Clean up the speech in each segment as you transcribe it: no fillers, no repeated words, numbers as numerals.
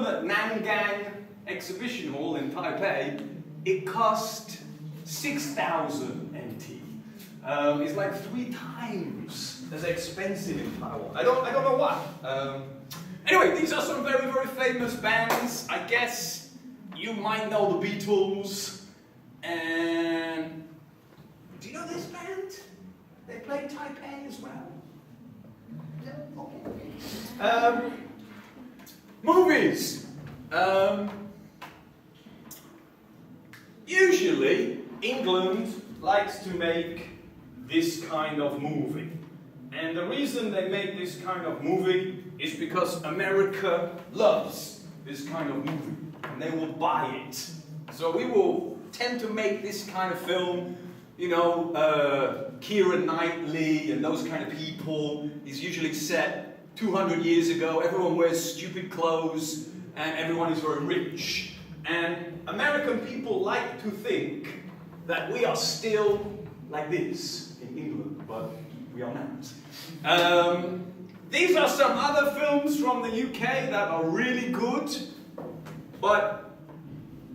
at Nangang Exhibition Hall in Taipei, it cost 6,000 NT. It's like 3 times as expensive in Taiwan. I don't know why. Anyway, these are some very, very famous bands. I guess you might know the Beatles. And do you know this band? They play Taipei as well. No? Okay. Movies. Usually, England likes to make this kind of movie. And the reason they make this kind of movie is because America loves this kind of movie. And they will buy it. So we will tend to make this kind of film. You know, Keira Knightley and those kind of people is usually set 200 years ago. Everyone wears stupid clothes and everyone is very rich. And American people like to think that we are still like this in England, but we are not. These are some other films from the UK that are really good, but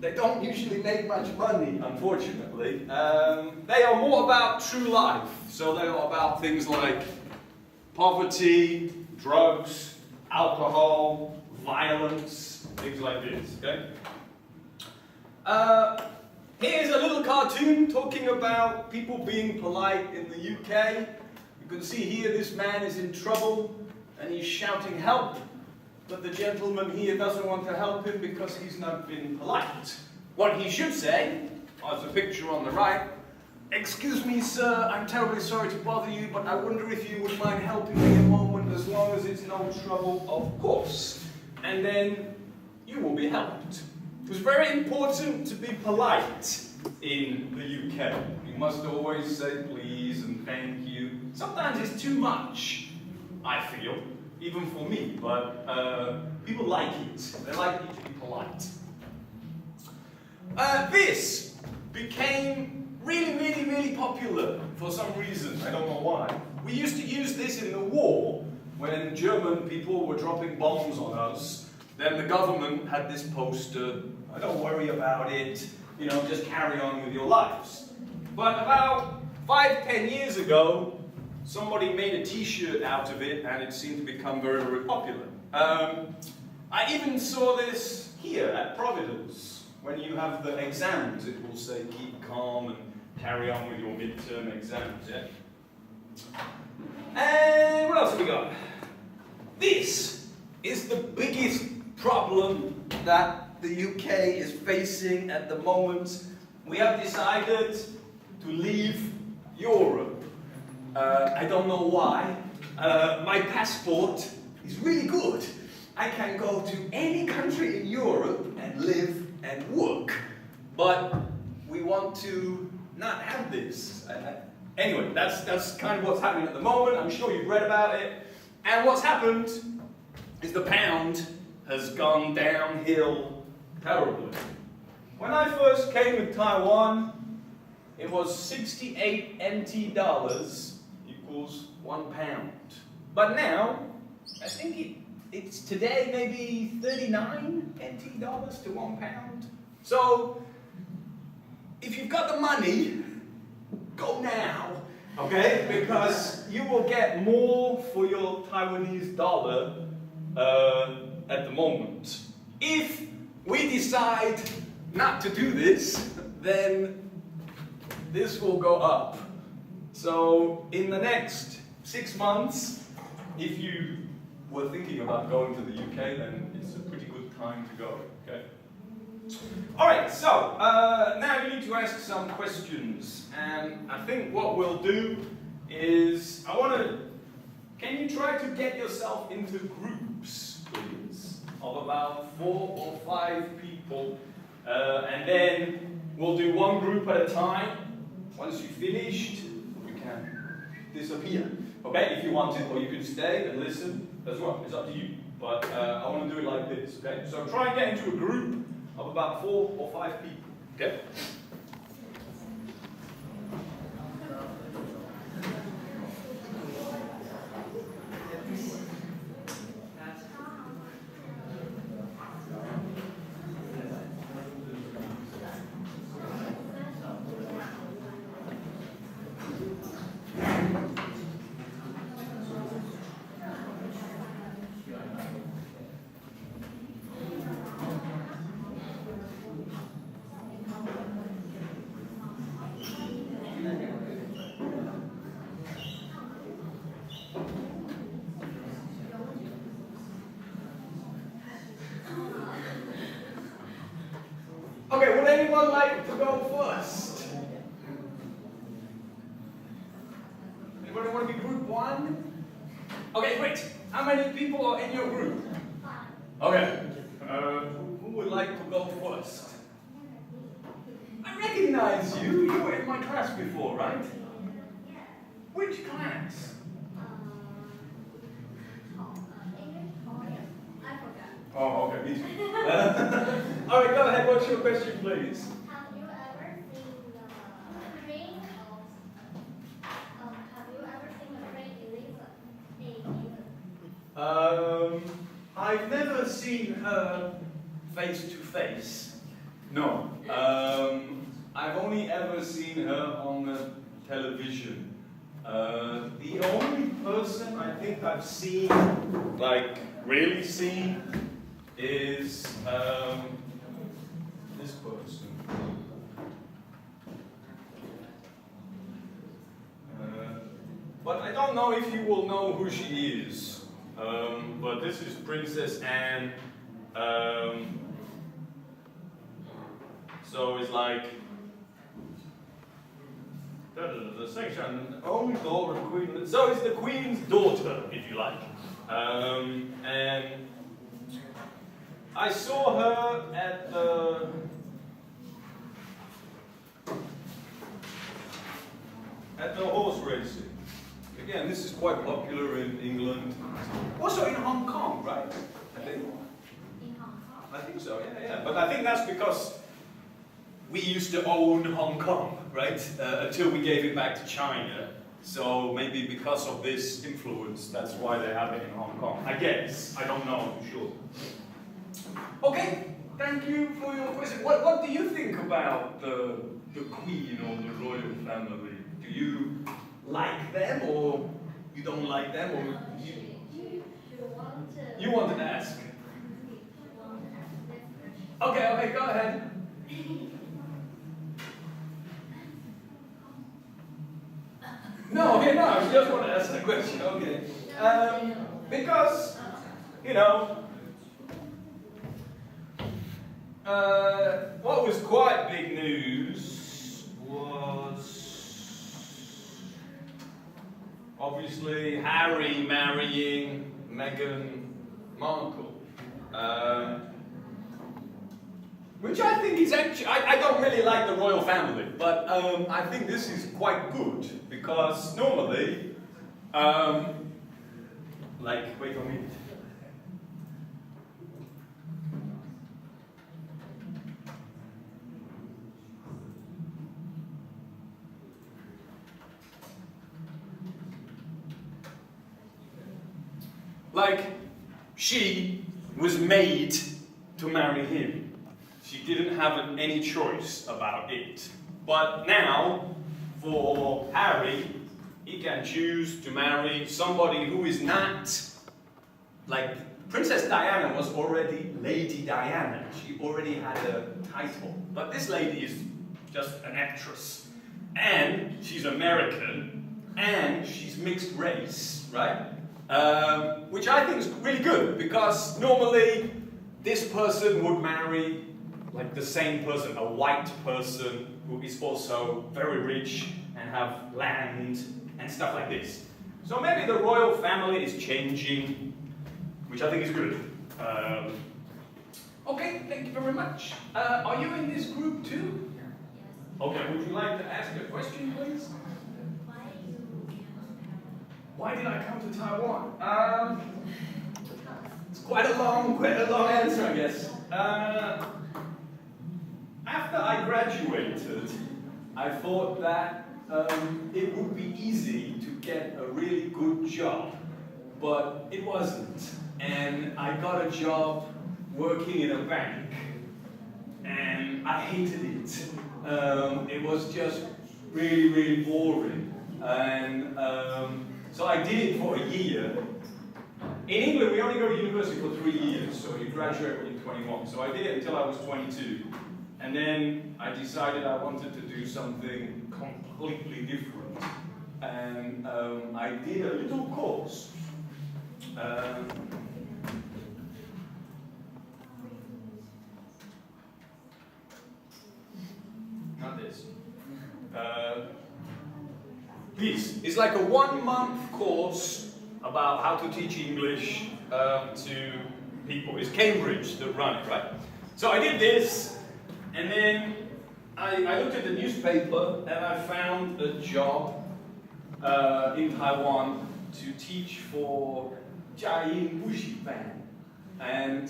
they don't usually make much money, unfortunately. They are more about true life, so they are about things like poverty, drugs, alcohol, violence, things like this, okay? Here's a little cartoon talking about people being polite in the UK. You can see here this man is in trouble and he's shouting help, but the gentleman here doesn't want to help him because he's not been polite. What he should say, as a picture on the right, "Excuse me, sir, I'm terribly sorry to bother you, but I wonder if you would mind helping me a moment, as long as it's no trouble, of course." And then you will be helped. It's very important to be polite in the UK. You must always say please and thank you. Sometimes it's too much, I feel, even for me, but people like it. They like you to be polite. This became really popular for some reason. I don't know why. We used to use this in the war when German people were dropping bombs on us. Then the government had this poster, "Don't worry about it, you know, just carry on with your lives." But about 5-10 years ago, somebody made a t-shirt out of it and it seemed to become very popular. I even saw this here at Providence. When you have the exams, it will say keep calm and carry on with your midterm exams, yeah? And what else have we got? This is the biggest problem that the UK is facing at the moment. We have decided to leave Europe. I don't know why. My passport is really good. I can go to any country in Europe and live and work. But we want to not have this. Anyway, that's kind of what's happening at the moment. I'm sure you've read about it. And what's happened is the pound has gone downhill terribly. When I first came to Taiwan, it was 68 NT dollars equals £1. But now, I think it's today maybe 39 NT dollars to £1. So, if you've got the money, go now, okay? Because you will get more for your Taiwanese dollar at the moment. If we decide not to do this, then this will go up. So in the next 6 months, if you were thinking about going to the UK, then it's a pretty good time to go, okay? Alright, so now you need to ask some questions, and I think what we'll do is, can you try to get yourself into groups, please, of about 4 or 5 people, and then we'll do one group at a time. Once you've finished, you can disappear, okay, if you want to, or you can stay and listen as well, it's up to you. But I want to do it like this, okay? So try and get into a group of about 4 or 5 people, okay? anyone like to go first? Anybody want to be group one? Okay, great. How many people are in your group? Okay. Who would like to go first? I recognize you. You were in my class before, right? Which class? Oh, okay, me too. All right, go ahead. What's your question, please? Have you ever seen the train Elizabeth? I've never seen her face to face. No. I've only ever seen her on the television. The only person I think I've seen, like really seen, is this person. But I don't know if you will know who she is. But this is Princess Anne. So it's like the section, only daughter of Queen. So it's the Queen's daughter, if you like. And I saw her at the horse racing. Again, this is quite popular in England. Also in Hong Kong, right? I think. In Hong Kong. I think so, yeah. But I think that's because we used to own Hong Kong, right? Until we gave it back to China. So maybe because of this influence, that's why they have it in Hong Kong. I guess. I don't know for sure. Okay, thank you for your question. What do you think about the Queen or the royal family? Do you like them or you don't like them? Or you want to ask? Okay, go ahead. No, I just want to ask the question, okay. Because, what was quite big news was obviously Harry marrying Meghan Markle. Which I think is actually, I don't really like the royal family, but I think this is quite good because normally, wait a minute. She was made to marry him. She didn't have any choice about it. But now, for Harry, he can choose to marry somebody who is not, Princess Diana was already Lady Diana. She already had a title. But this lady is just an actress. And she's American. And she's mixed race, right? Which I think is really good, because normally this person would marry the same person, a white person who is also very rich and have land and stuff like this. So maybe the royal family is changing, which I think is good. Okay, thank you very much. Are you in this group too? Yes. Okay, would you like to ask a question, please? Why did I come to Taiwan? It's quite a long answer, I guess. After I graduated, I thought that it would be easy to get a really good job, but it wasn't. And I got a job working in a bank, and I hated it. It was just really, really boring. And so I did it for a year. In England, we only go to university for 3 years, so you graduate when you're 21. So I did it until I was 22. And then I decided I wanted to do something completely different. And I did a little course. this. This is like a 1-month course about how to teach English to people. It's Cambridge that run it, right? So I did this, and then I looked at the newspaper and I found a job in Taiwan to teach for Jiayin Bushiban. And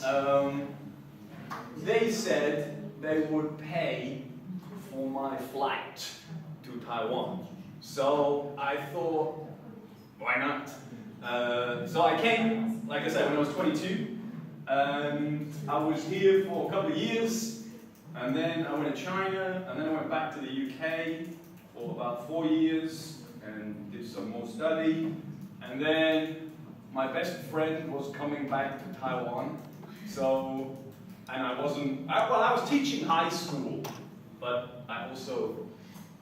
they said they would pay for my flight to Taiwan. So I thought, why not? So I came, like I said, when I was 22. And I was here for a couple of years. And then I went to China. And then I went back to the UK for about 4 years and did some more study. And then my best friend was coming back to Taiwan. So, and I wasn't, well, I was teaching high school, but I also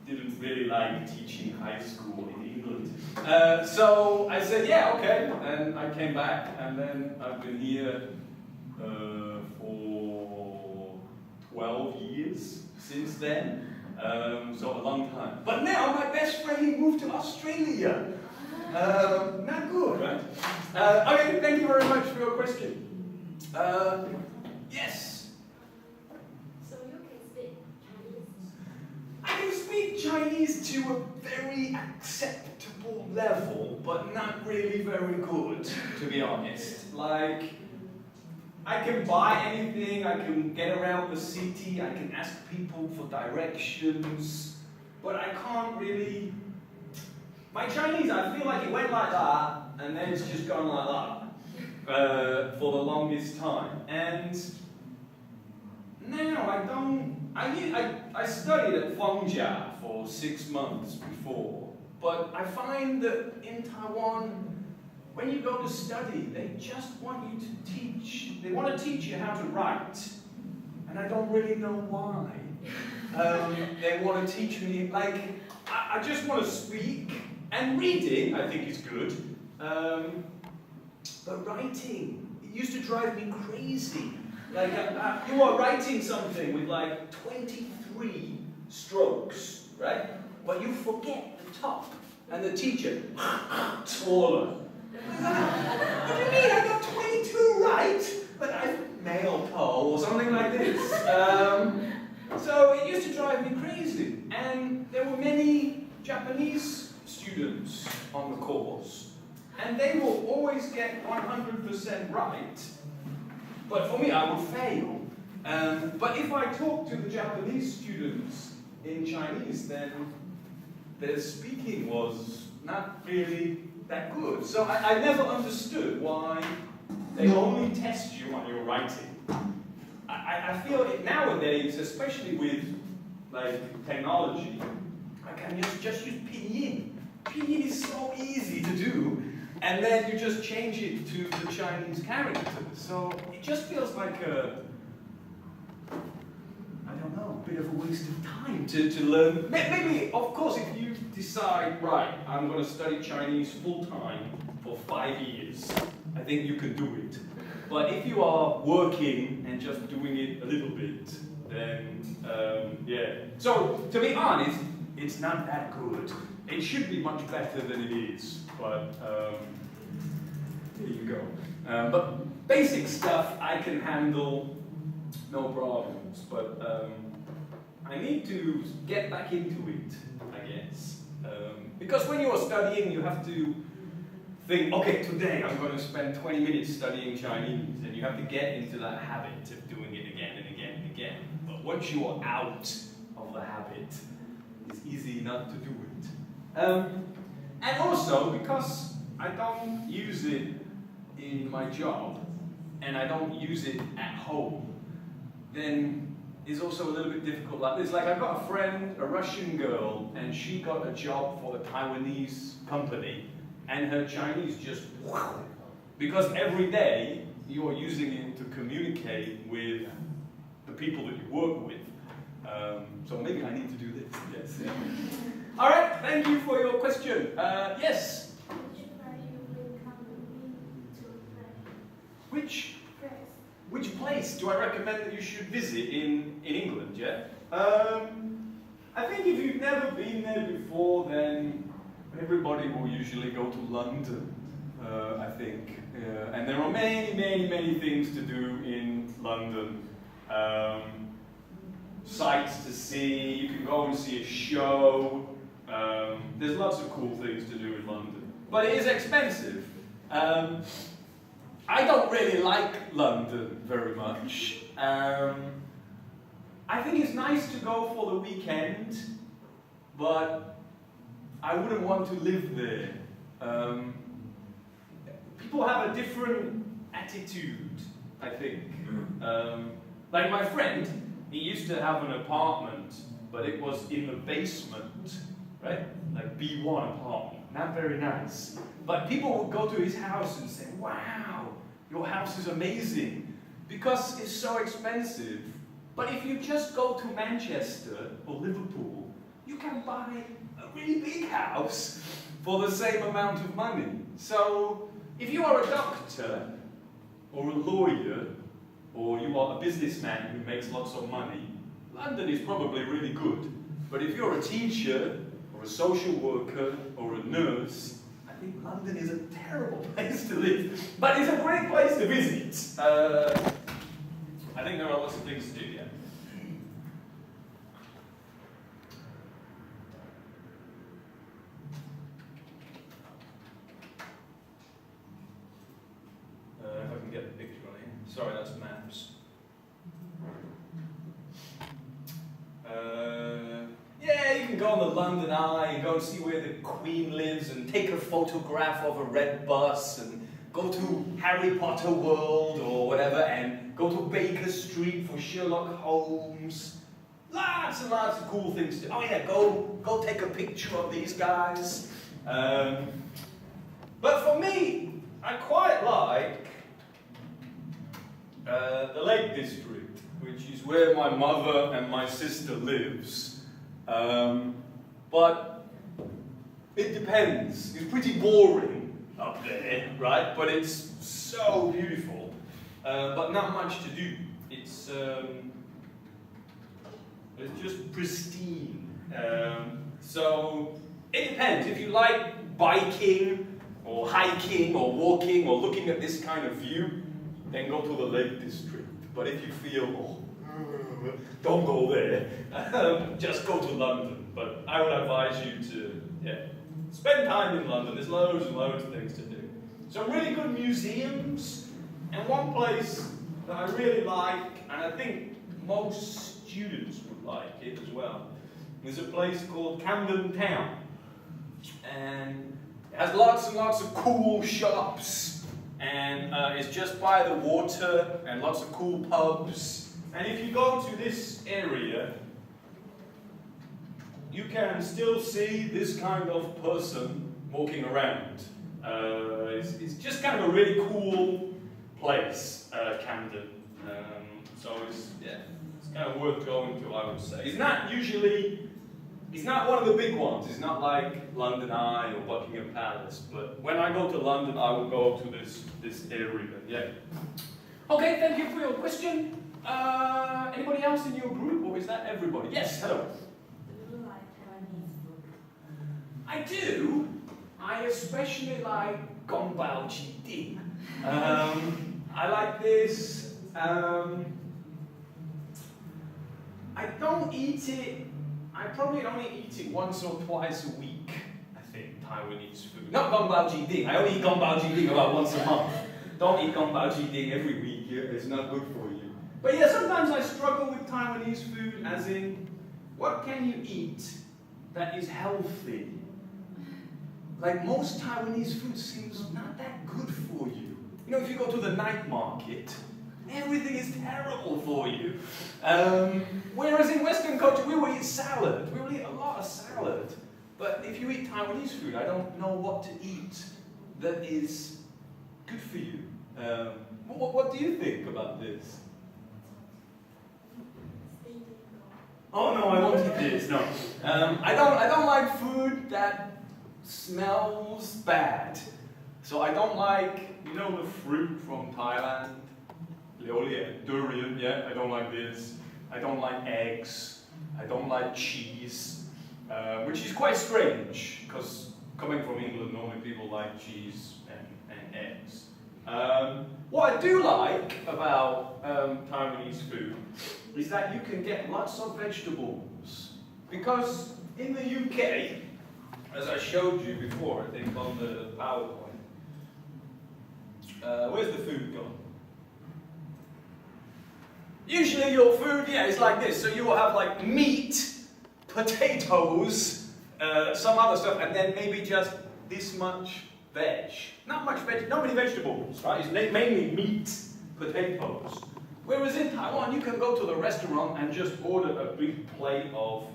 didn't really like teaching high school in England. So I said, yeah, okay. And I came back, and then I've been here for 12 years since then. So a long time. But now my best friend, he moved to Australia. Not good, right? Okay, thank you very much for your question. Yes? So you can speak Chinese? I can speak Chinese to a very acceptable level, but not really very good, to be honest. Like, I can buy anything, I can get around the city, I can ask people for directions, but I can't really... My Chinese, I feel like it went like that, and then it's just gone like that for the longest time. And now I don't... I studied at Fengjia for 6 months before, but I find that in Taiwan, when you go to study, they just want you to teach. They want to teach you how to write, and I don't really know why. They want to teach me, like, I just want to speak, and reading, I think is good, but writing, it used to drive me crazy. Like, you are writing something with like 23 strokes, right? But you forget the top, and the teacher, taller. What do you mean? I got 22 right, but I male toe or something like this. So it used to drive me crazy. And there were many Japanese students on the course, and they will always get 100% right. But for me, I would fail. But if I talk to the Japanese students in Chinese, then their speaking was not really that good. So I never understood why they only test you on your writing. I feel it nowadays, especially with like technology, I can just use pinyin. Pinyin is so easy to do, and then you just change it to the Chinese characters. So it just feels like a, I don't know, a bit of a waste of time to learn. Maybe, of course, if you decide, right, I'm going to study Chinese full-time for 5 years, I think you can do it. But if you are working and just doing it a little bit, then, yeah. So, to be honest, it's not that good. It should be much better than it is, but here you go. But basic stuff I can handle, no problems, but I need to get back into it, I guess. Because when you are studying, you have to think, okay, today I'm going to spend 20 minutes studying Chinese, and you have to get into that habit of doing it again and again and again. But once you are out of the habit, it's easy not to do it. And also, because I don't use it in my job, and I don't use it at home, then it's also a little bit difficult like this. Like, I've got a friend, a Russian girl, and she got a job for a Taiwanese company, and her Chinese just, wow, because every day you are using it to communicate with the people that you work with. So maybe I need to do this, yes. Yeah. All right, thank you for your question. Yes? Which place do I recommend that you should visit in England, yeah? I think if you've never been there before, then everybody will usually go to London, I think. And there are many, many, many things to do in London. Sights to see, you can go and see a show. There's lots of cool things to do in London. But it is expensive. I don't really like London very much. I think it's nice to go for the weekend, but I wouldn't want to live there. People have a different attitude, I think. Like my friend, he used to have an apartment, but it was in the basement, right? Like B1 apartment, not very nice. But people would go to his house and say, wow, your house is amazing, because it's so expensive. But if you just go to Manchester or Liverpool, you can buy a really big house for the same amount of money. So if you are a doctor or a lawyer, or you are a businessman who makes lots of money, London is probably really good. But if you're a teacher or a social worker or a nurse, I think London is a terrible place to live. But it's a great place to visit. I think there are lots of things to do, yeah. If I can get the picture on here. Sorry, that's maps. Yeah, you can go on the London Eye and go and see where the Queen lives and take a photograph of a red bus and go to Harry Potter World or whatever and go to Baker Street for Sherlock Holmes. Lots and lots of cool things to do. Oh yeah, go take a picture of these guys. But for me, I quite like the Lake District, which is where my mother and my sister lives. But it depends. It's pretty boring up there, right? But it's so beautiful. But not much to do. It's just pristine. So it depends. If you like biking or hiking or walking or looking at this kind of view, then go to the Lake District. But if you feel, don't go there, just go to London. But I would advise you to, spend time in London. There's loads and loads of things to do. Some really good museums, and one place that I really like, and I think most students would like it as well, is a place called Camden Town. And it has lots and lots of cool shops, and it's just by the water, and lots of cool pubs. And if you go to this area, you can still see this kind of person walking around. It's just kind of a really cool place, Camden. So it's kind of worth going to, I would say. It's not one of the big ones. It's not like London Eye or Buckingham Palace. But when I go to London, I will go to this area. Yeah. Okay, thank you for your question. Anybody else in your group, or is that everybody? Yes, hello. Do you like Chinese food? I do. I especially like Gong Bao Ji Ding. I like this. I don't eat it. I probably only eat it once or twice a week. I think Taiwanese food. Not Gong Bao Ji Ding. I only eat Gong Bao Ji Ding about once a month. Don't eat Gong Bao Ji Ding every week. It's not good for you. But yeah, sometimes I struggle with Taiwanese food, as in, what can you eat that is healthy? Like most Taiwanese food seems not that good for you. You know, if you go to the night market, everything is terrible for you. Whereas in Western culture, we will eat salad. We will eat a lot of salad. But if you eat Taiwanese food, I don't know what to eat that is good for you. What do you think about this? Oh no, I won't eat this. No, I don't like food that smells bad. So I don't like, you know, the fruit from Thailand, durian. Yeah, I don't like this. I don't like eggs. I don't like cheese, which is quite strange, because coming from England, normally people like cheese and eggs. What I do like about Taiwanese food is that you can get lots of vegetables. Because in the UK, as I showed you before, I think on the PowerPoint, where's the food gone? Usually your food, yeah, is like this. So you will have like meat, potatoes, some other stuff, and then maybe just this much veg. Not many vegetables, right? It's mainly meat, potatoes. Whereas in Taiwan, you can go to the restaurant and just order a big plate of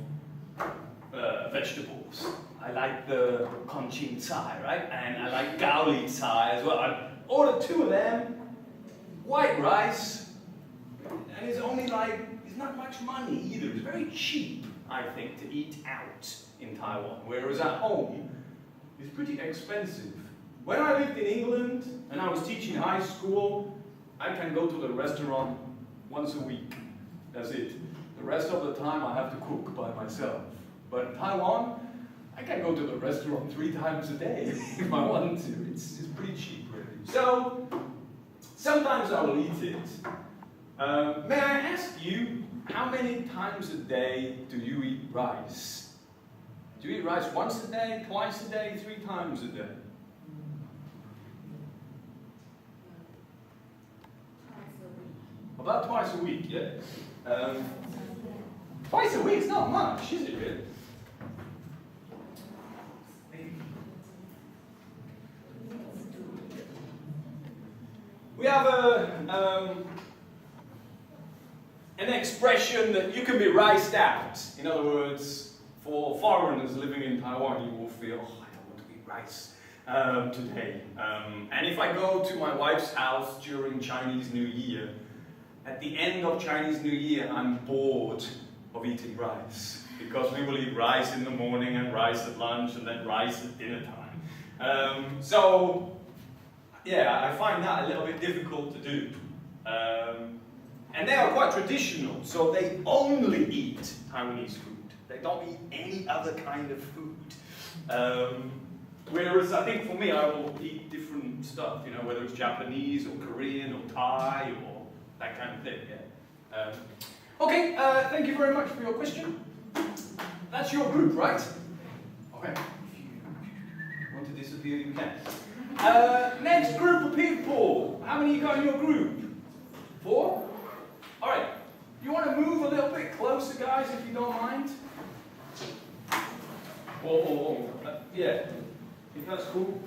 vegetables. I like the Kongqing Cai, right? And I like Gaoli Cai as well. I ordered 2 of them, white rice, and it's only like, it's not much money either. It's very cheap, I think, to eat out in Taiwan. Whereas at home, it's pretty expensive. When I lived in England and I was teaching high school, I can go to the restaurant once a week. That's it. The rest of the time I have to cook by myself. But in Taiwan, I can go to the restaurant 3 times a day if I want to. It's pretty cheap, really. So, sometimes I will eat it. May I ask you, how many times a day do you eat rice? Do you eat rice once a day, twice a day, 3 times a day? About twice a week, yeah. Twice a week is not much, is it really? We have an expression that you can be riced out. In other words, for foreigners living in Taiwan, you will feel, oh, I don't want to eat rice today. And if I go to my wife's house during Chinese New Year, at the end of Chinese New Year, I'm bored of eating rice. Because we will eat rice in the morning and rice at lunch and then rice at dinner time. So, yeah, I find that a little bit difficult to do. And they are quite traditional, so they only eat Taiwanese food. They don't eat any other kind of food. Whereas I think for me, I will eat different stuff, you know, whether it's Japanese or Korean or Thai or that kind of thing, yeah. Okay, thank you very much for your question. That's your group, right? Okay. If you want to disappear, you can. Next group of people. How many you got in your group? 4? All right. You want to move a little bit closer, guys, if you don't mind? Whoa. Yeah. If that's cool.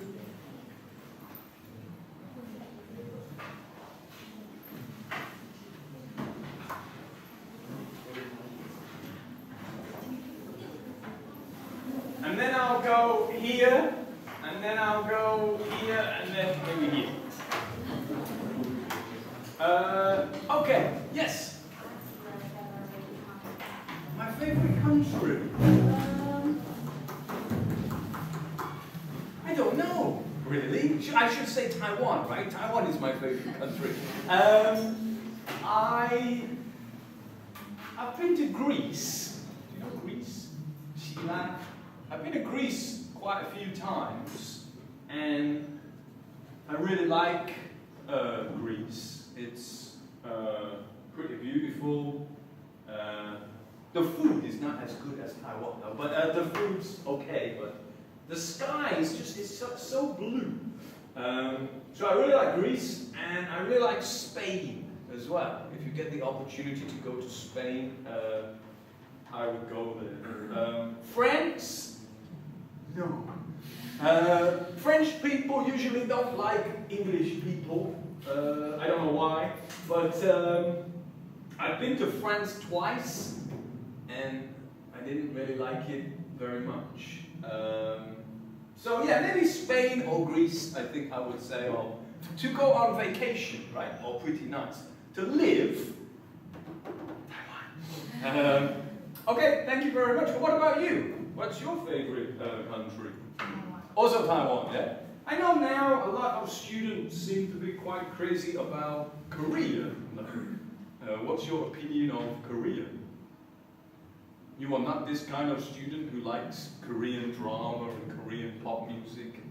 And then I'll go here, and then I'll go here, and then maybe here. Okay, yes. My favorite country. I don't know, really. I should say Taiwan, right? Taiwan is my favorite country. I've been to Greece. Do you know Greece? Sheila. I've been to Greece quite a few times, and I really like Greece. It's pretty beautiful. The food is not as good as Taiwan, though, but the food's okay. But the sky is just so blue. So I really like Greece, and I really like Spain as well. If you get the opportunity to go to Spain, I would go there. France. No. French people usually don't like English people. I don't know why, but I've been to France twice, and I didn't really like it very much. So yeah, maybe Spain or Greece, I think I would say, or to go on vacation, right, or pretty nice. To live, Taiwan. Okay, thank you very much. What about you? What's your favorite country? Taiwan. Also Taiwan, yeah? I know now a lot of students seem to be quite crazy about Korea. What's your opinion of Korea? You are not this kind of student who likes Korean drama and Korean pop music?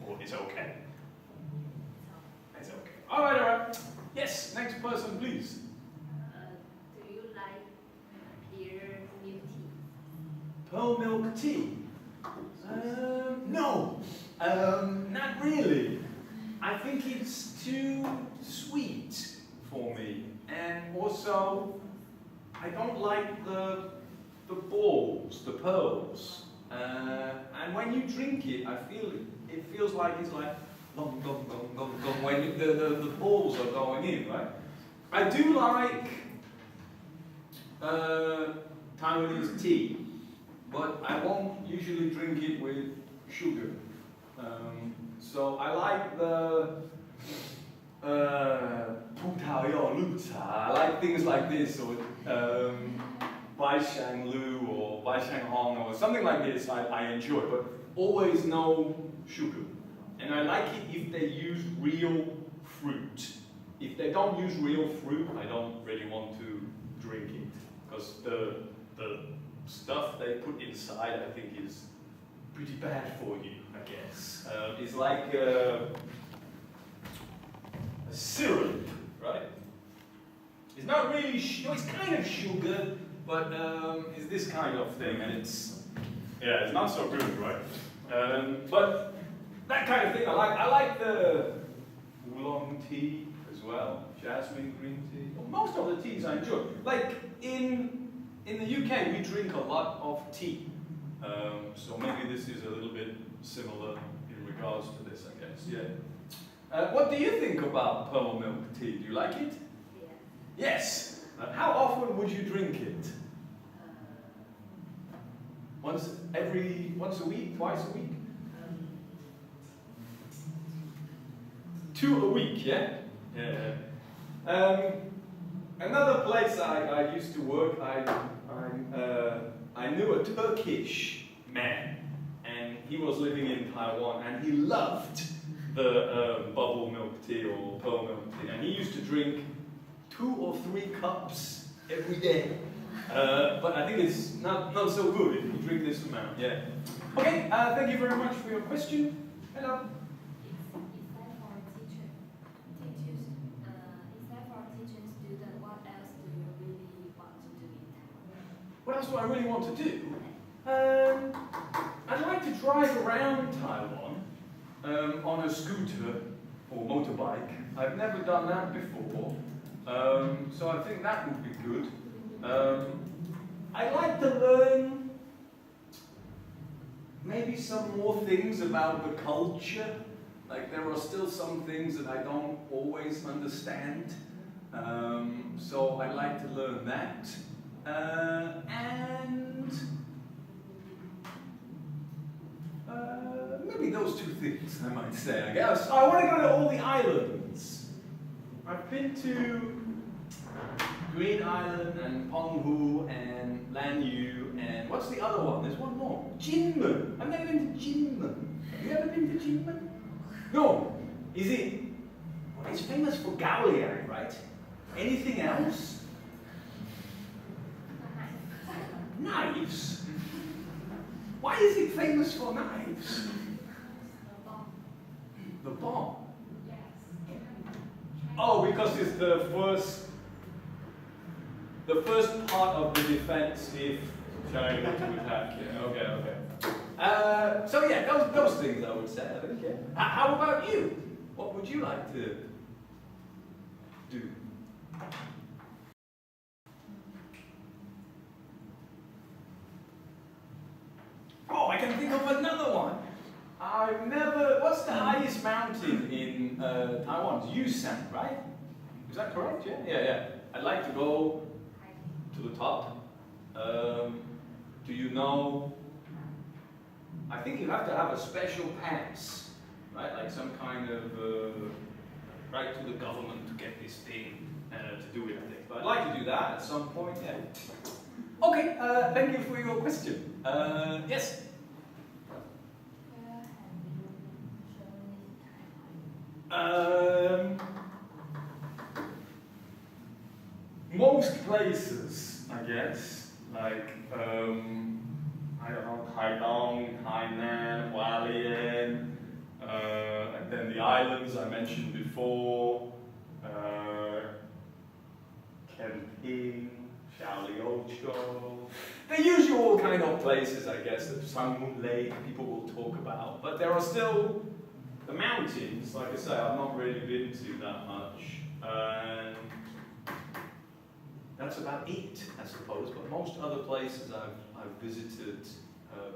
Or it's okay? It's okay. Alright, alright. Yes, next person, please. Do you like pear milk tea? Pearl milk tea? No, not really. I think it's too sweet for me. And also, I don't like the balls, the pearls. And when you drink it, it feels like it's like gong, gong, gong, gong, gong, when the balls are going in, right? I do like Taiwanese tea, but I won't usually drink it with sugar. So I like the Pu Tao Yao Lu Cha. I like things like this, or Bai Shang Lu or Bai Shang Hong or something like this. I enjoy, but always no sugar. And I like it if they use real fruit. If they don't use real fruit, I don't really want to drink it, because the stuff they put inside, I think, is pretty bad for you, I guess. It's like a syrup, right? It's not really, it's kind of sugar, but it's this kind of thing, and it's not so good, right? But that kind of thing I like. I like the oolong tea as well, jasmine green tea. Well, most of the teas I enjoy. Like in the UK, we drink a lot of tea. So maybe this is a little bit similar in regards to this, I guess. Yeah. What do you think about pearl milk tea? Do you like it? Yeah. Yes. How often would you drink it? Once a week, twice a week? 2 a week, yeah? Yeah. Another place I used to work, I knew a Turkish man, and he was living in Taiwan, and he loved the bubble milk tea or pearl milk tea, and he used to drink 2 or 3 cups every day. But I think it's not so good if you drink this amount, yeah. Okay, thank you very much for your question. Hello. Is that for teacher? Teachers, is that for teacher and student? What else do you really want to do in Taiwan? What else do I really want to do? I'd like to drive around Taiwan on a scooter or motorbike. I've never done that before, so I think that would be good. I'd like to learn maybe some more things about the culture. Like, there are still some things that I don't always understand. So I'd like to learn that. And maybe those 2 things, I might say, I guess. I want to go to all the islands. I've been to Green Island and Penghu and Lanyu and what's the other one? There's one more. Jinmen. I've never been to Jinmen. Have you ever been to Jinmen? No. Is it? Well, it's famous for Gaoliang, right? Anything else? Knives. Why is it famous for knives? The bomb. Oh, because it's the first part of the defense if China were to attack. Yeah. Okay. So yeah, those things I would say. I think. Yeah. How about you? What would you like to do? Oh, I can think of another one. I've never. What's the highest mountain in Taiwan? Yusan, right? Is that correct? Yeah. Yeah. I'd like to go to the top. Do you know? I think you have to have a special pass, right? Like some kind of right to the government to get this thing to do it. I think. But I'd like to do that at some point. Yeah. Okay. Thank you for your question. Yes. Most places. I guess, like, I don't know, Taiwan, Hainan, Hualien, and then the islands I mentioned before, Kenping, Xiaoliuqiu, the usual kind of places, I guess, that Sanmun Lake people will talk about. But there are still the mountains, like I say, I've not really been to that much. And that's about it, I suppose. But most other places I've visited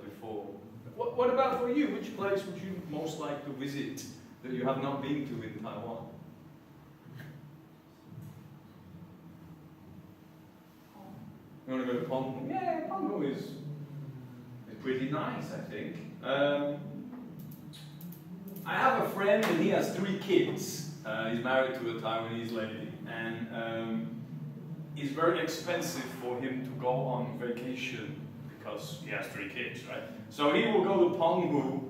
before. What about for you? Which place would you most like to visit that you have not been to in Taiwan? You want to go to Penghu? Yeah, Penghu is pretty nice, I think. I have a friend and he has 3 kids. He's married to a Taiwanese lady, and it's very expensive for him to go on vacation because he has 3 kids, right? So he will go to Penghu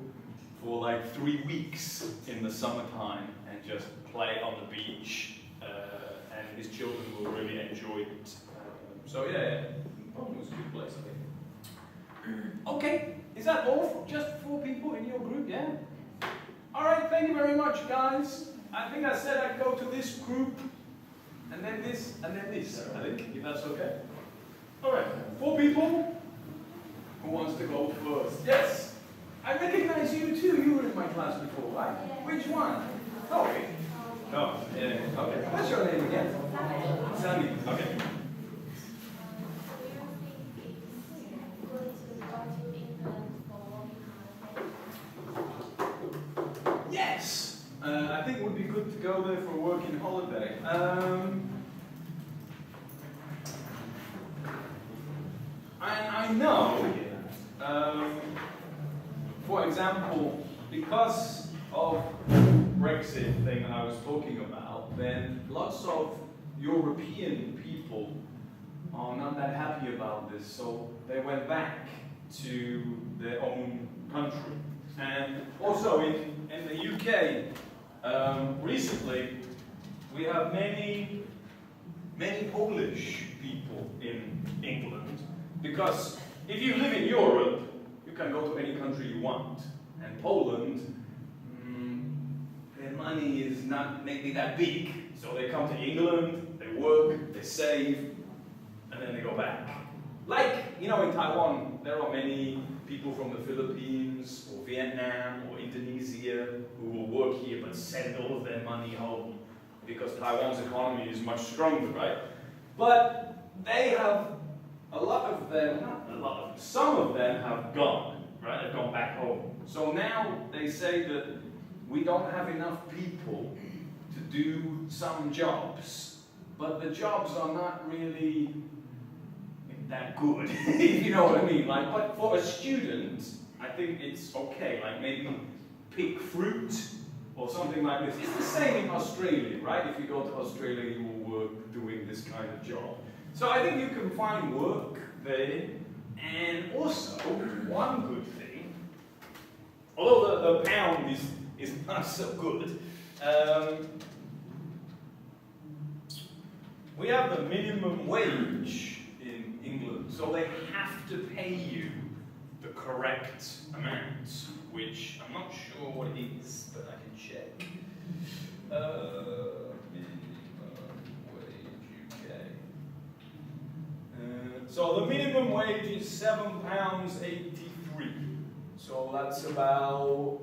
for like 3 weeks in the summertime and just play on the beach, and his children will really enjoy it. So yeah, Penghu is a good place, I think. Okay, is that all? Just 4 people in your group, yeah? All right, thank you very much, guys. I think I said I'd go to this group, and then this, and then this, I think, if that's okay. All right, 4 people. Who wants to go first? Yes. I recognize you too. You were in my class before, right? Which one? Oh, okay. No, yeah, okay. What's your name again? Sandy. Okay. Yes. I think it would be good to go there for a working holiday. I know, for example, because of Brexit thing I was talking about, then lots of European people are not that happy about this, so they went back to their own country. And also in the UK, recently, we have many Polish people in England, because if you live in Europe, you can go to any country you want. And Poland, their money is not maybe that big. So they come to England, they work, they save, and then they go back. Like, you know, in Taiwan, there are many people from the Philippines, or Vietnam, or Indonesia, who will work here but send all of their money home, because Taiwan's economy is much stronger, right? But they have a lot of them, not a lot of them, some of them have gone, right? They've gone back home. So now they say that we don't have enough people to do some jobs, but the jobs are not really that good, if you know what I mean. Like, but for a student, I think it's okay. Like maybe pick fruit or something like this. It's the same in Australia, right? If you go to Australia, you will work doing this kind of job. So I think you can find work there, and also one good thing, although the pound is not so good, we have the minimum wage in England, so they have to pay you the correct amount, which I'm not sure what it is, but I can check. So the minimum wage is £7.83. So that's about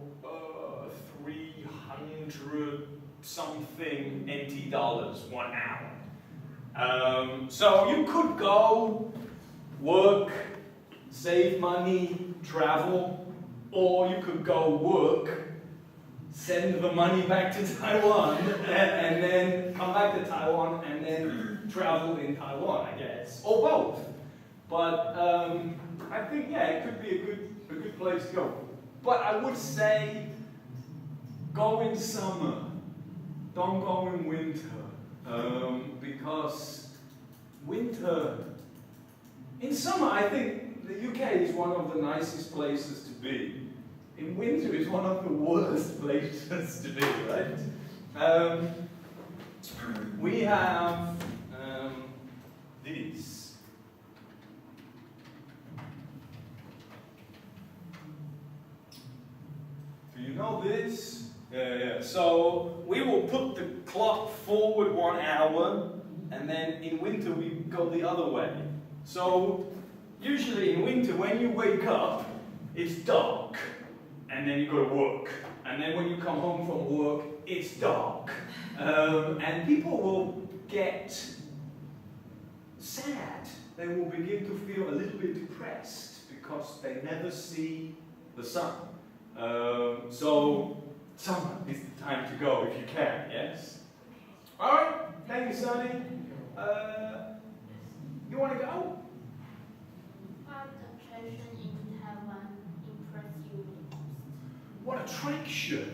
300 something NT dollars 1 hour. So you could go work, save money, travel, or you could go work, send the money back to Taiwan, and then come back to Taiwan and then travel in Taiwan, I guess, or both. But I think, yeah, it could be a good place to go. But I would say go in summer, don't go in winter, because winter, in summer I think the UK is one of the nicest places to be. In winter it's one of the worst places to be, right? We have these. 1 hour, and then in winter we go the other way. So usually in winter when you wake up, it's dark, and then you go to work. And then when you come home from work, it's dark. And people will get sad. They will begin to feel a little bit depressed because they never see the sun. So summer is the time to go if you can, yes? Alright, thank you, Sonny. You want to go? What attraction in Taiwan impressed you the most? What attraction?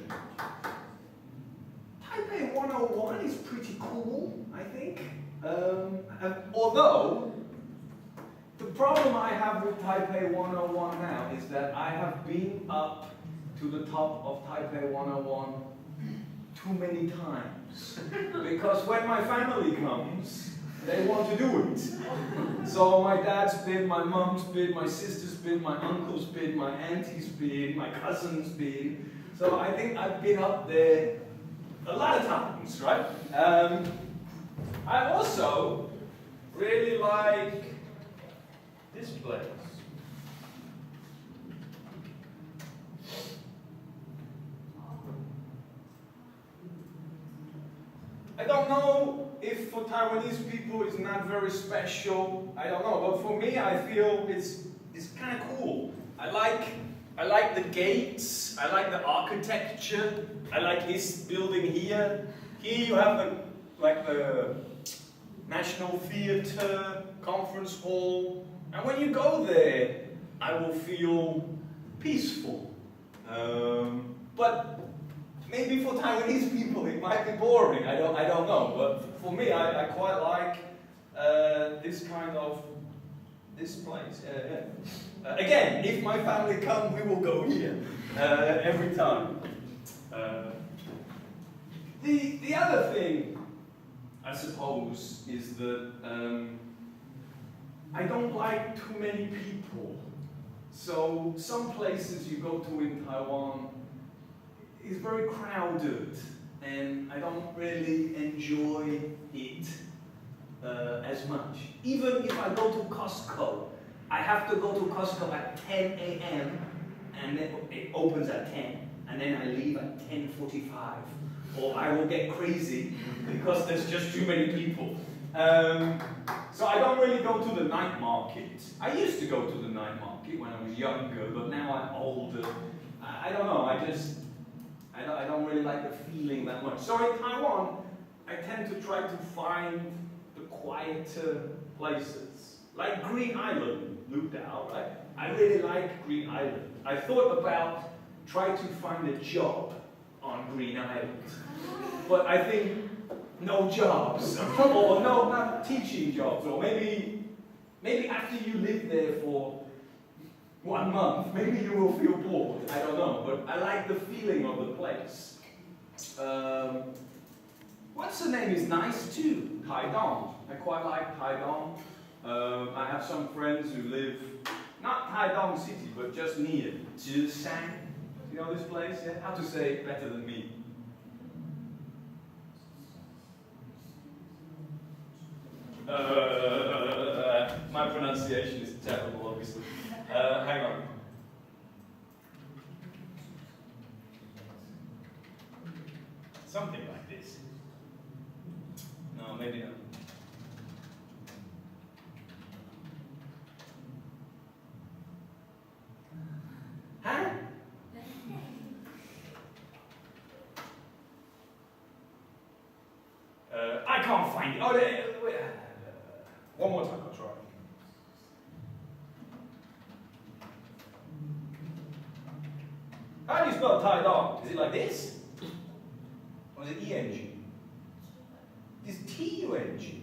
Taipei 101 is pretty cool, I think. Although, the problem I have with Taipei 101 now is that I have been up to the top of Taipei 101 too many times. Because when my family comes, they want to do it. So my dad's been, my mum's been, my sister's been, my uncle's been, my auntie's been, my cousin's been. So I think I've been up there a lot of times, right? I also really like this place. I don't know if for Taiwanese people it's not very special. I don't know, but for me, I feel it's kind of cool. I like the gates. I like the architecture. I like this building here. Here you have the National Theatre, Conference Hall, and when you go there, I will feel peaceful. But maybe for Taiwanese people it might be boring. I don't know. But for me, I quite like this place. Again, if my family come, we will go here every time. The other thing, I suppose, is that I don't like too many people. So some places you go to in Taiwan is very crowded, and I don't really enjoy it as much. Even if I go to Costco, I have to go to Costco at 10 a.m. and then it opens at 10, and then I leave at 10:45, or I will get crazy because there's just too many people. So I don't really go to the night market. I used to go to the night market when I was younger, but now I'm older. I don't know, I don't really like the feeling that much. So in Taiwan, I tend to try to find the quieter places. Like Green Island, Lugdao, right? I really like Green Island. I thought about trying to find a job on Green Island. But I think no jobs, or no, not teaching jobs, or maybe after you live there for 1 month, maybe you will feel bored. I don't know, but I like the feeling of the place. What's the name is nice too, Taidong. I quite like Taidong. I have some friends who live, not Taidong city, but just near, Zhishan. You know this place? Yeah? How to say it better than me? My pronunciation is terrible, obviously. Hang on. Something like this. No, maybe not. Huh? I can't find it. Oh, wait. One more time, I'll try. How do you spell Taidong? Is it like this? Or is it E-N-G? It's T-U-N-G.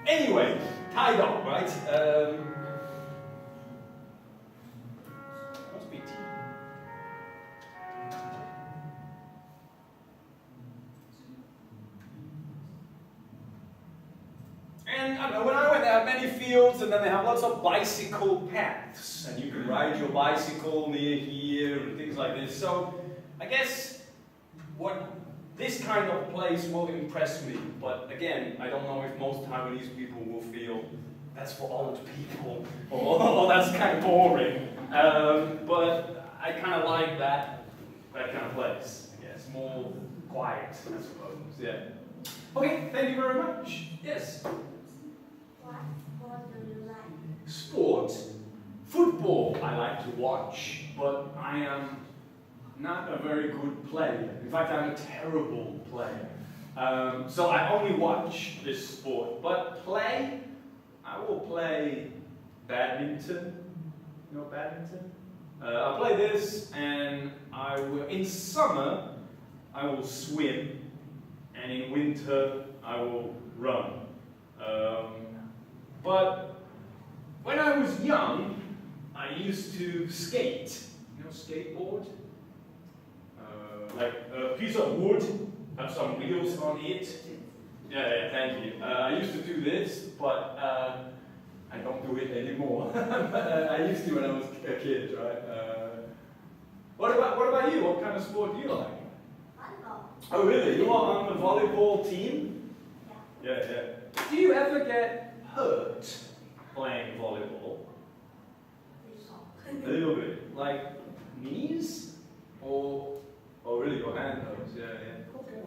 Anyway, Taidong, right? Must be T. And I don't know, when I went there, I had many and then they have lots of bicycle paths, and you can ride your bicycle near here and things like this. So I guess what this kind of place will impress me, but again, I don't know if most Taiwanese people will feel that's for old people, or that's kind of boring. But I kind of like that kind of place. I guess more quiet, I suppose. Yeah. Okay, thank you very much. Yes. What sport do you like? Sport, football. I like to watch, but I am not a very good player. In fact, I'm a terrible player. So I only watch this sport. But play, I will play badminton. You know badminton? I'll play this, and I will. In summer, I will swim, and in winter, I will run. But when I was young, I used to skate. You know, skateboard? Like a piece of wood, have some wheels on it. Yeah, thank you. I used to do this, but I don't do it anymore. I used to when I was a kid, right? What about you? What kind of sport do you like? Volleyball. Oh, really? You are on the volleyball team? Yeah. Yeah. Do you ever get hurt playing volleyball? A little bit. Like knees? Or really your hand hurts? Yeah. Okay.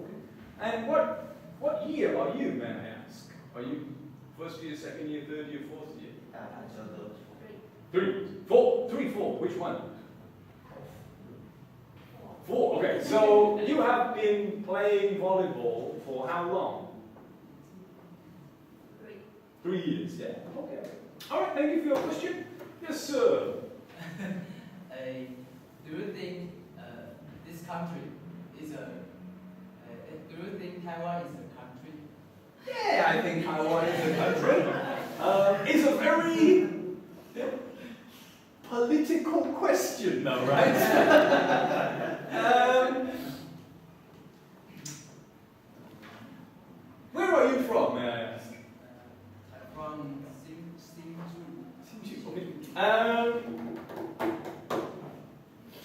And what year are you, may I ask? Are you first year, second year, third year, fourth year? Three, four. Which one? Four. Okay. So you have been playing volleyball for how long? 3 years. Yeah. Okay. All right. Thank you for your question. Yes, sir. Do you think this country is a? Do you think Taiwan is a country? Yeah, I think Taiwan is a country. It's a very political question, though, right? Where are you from, may I ask? From Hsinchu.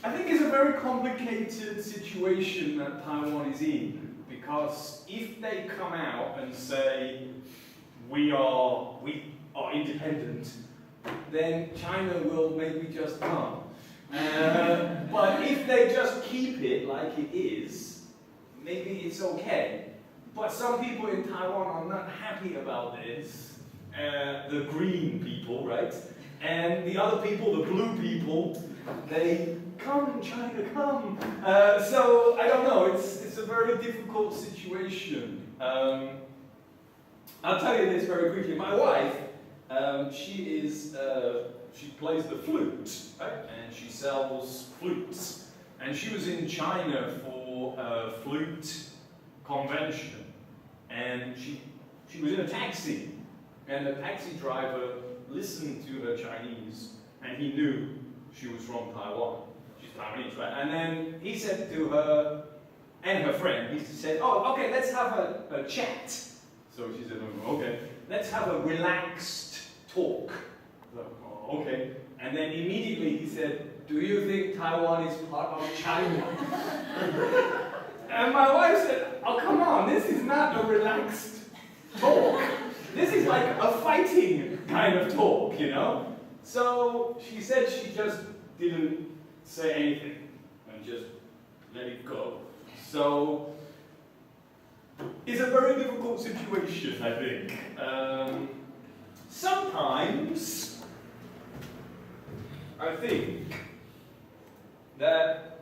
I think it's a very complicated situation that Taiwan is in, because if they come out and say we are independent, then China will maybe just come. But if they just keep it like it is, maybe it's okay. But some people in Taiwan are not happy about this. The green people, right? And the other people, the blue people, they come, China, come. So I don't know. It's a very difficult situation. I'll tell you this very quickly. My wife, she plays the flute, right? And she sells flutes. And she was in China for a flute convention. And she was in a taxi. And the taxi driver listened to her Chinese, and he knew she was from Taiwan. She's Taiwanese, right? And then he said to her and her friend, he said, "Oh, okay, let's have a chat." So she said, "Oh, okay, let's have a relaxed talk." So, "Oh, okay." And then immediately he said, "Do you think Taiwan is part of China?" And my wife said, "Oh, come on, this is not a relaxed talk. This is like a fighting kind of talk, you know?" So she said she just didn't say anything and just let it go. So it's a very difficult situation, I think. Sometimes I think that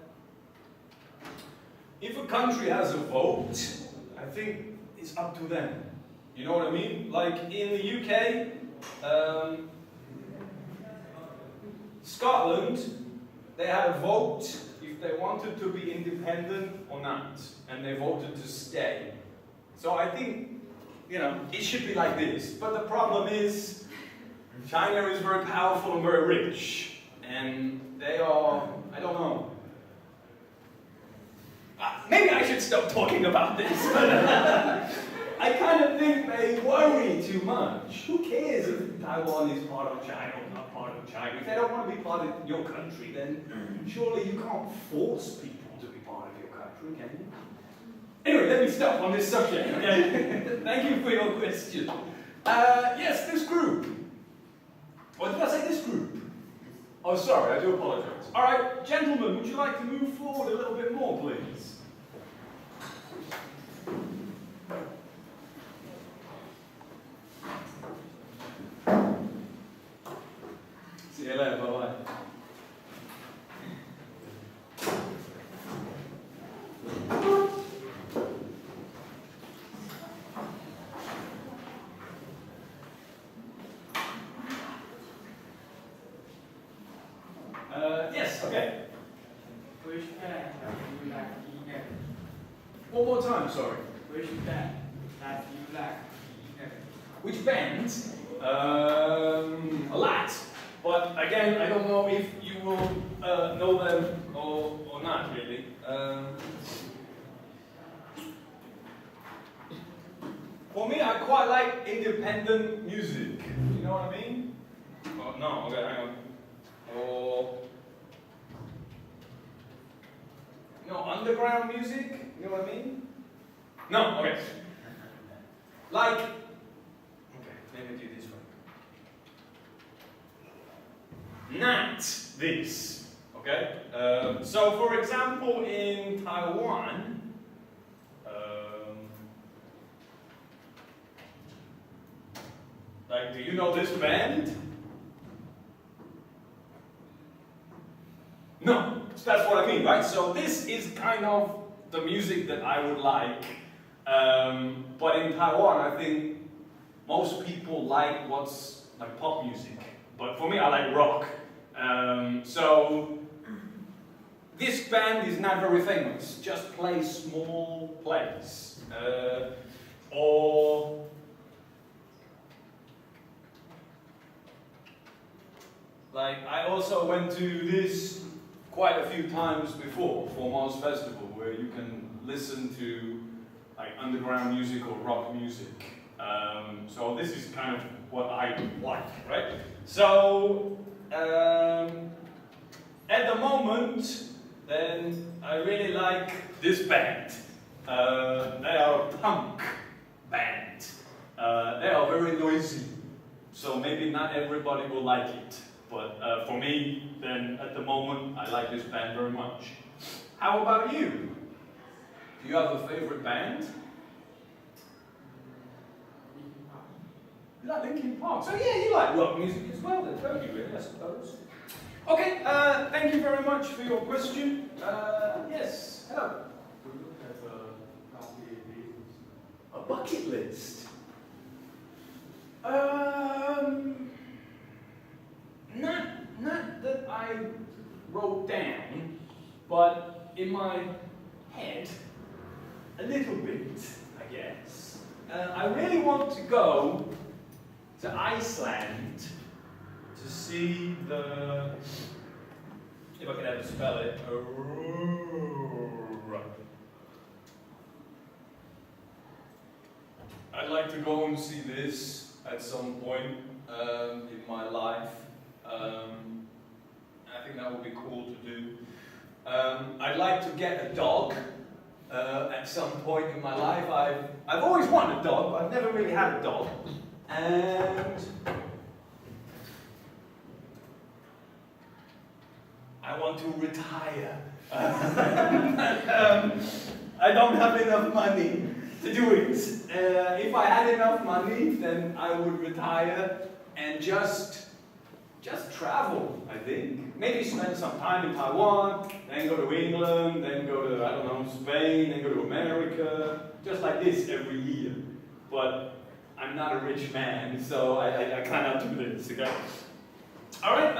if a country has a vote, I think it's up to them. You know what I mean? Like in the UK, Scotland, they had a vote if they wanted to be independent or not, and they voted to stay. So I think, you know, it should be like this. But the problem is, China is very powerful and very rich, and they are, I don't know. Maybe I should stop talking about this. I kind of think they worry too much. Who cares if Taiwan is part of China or not part of China? If they don't want to be part of your country, then surely you can't force people to be part of your country, can you? Anyway, let me stop on this subject, okay? Thank you for your question. Yes, this group. Or did I say this group? Oh, sorry, I do apologize. All right, gentlemen, would you like to move forward a little bit more, please? See you later, bye-bye. Yes, okay. Which band have you like eaten? One more time, sorry. Which band have you like eaten? Which band? A lot. But again, I don't know if you will know them or not, really. For me, I quite like independent music. You know what I mean? Oh, no, okay, hang on. Or, underground music. You know what I mean? No, okay. Like, okay, let me do this one. Not this, okay? So, for example, in Taiwan, like, do you know this band? No, that's what I mean, right? So this is kind of the music that I would like. But in Taiwan, I think most people like what's like pop music. But for me, I like rock. So this band is not very famous. Just play small plays. Or like I also went to this quite a few times before for Mars Festival, where you can listen to like underground music or rock music. So this is kind of what I like, right? So at the moment, then I really like this band. They are a punk band. They are very noisy, so maybe not everybody will like it. But for me, then at the moment, I like this band very much. How about you? Do you have a favorite band? You like Linkin Park? So yeah, you like rock music as well then, don't you really, I suppose? Okay, thank you very much for your question. Yes, hello. We look at A bucket list? Not that I wrote down, but in my head, a little bit, I guess. I really want to go to Iceland to see the, if I can ever spell it, Aurora. I'd like to go and see this at some point in my life. I think that would be cool to do. I'd like to get a dog at some point in my life. I've always wanted a dog, but I've never really had a dog. And I want to retire. I don't have enough money to do it. If I had enough money, then I would retire and just travel, I think. Maybe spend some time in Taiwan, then go to England, then go to, I don't know, Spain, then go to America, just like this every year. But I'm not a rich man, so I cannot do this, okay? All right,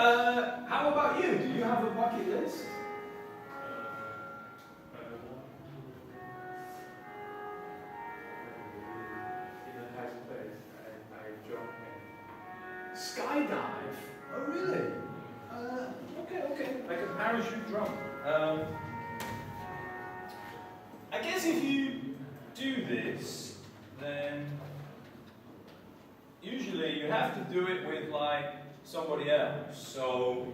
how about you? Do you have a bucket list? Skydive? Oh, really? Okay. Like a parachute jump. I guess if you do this, then usually you have to do it with like somebody else. So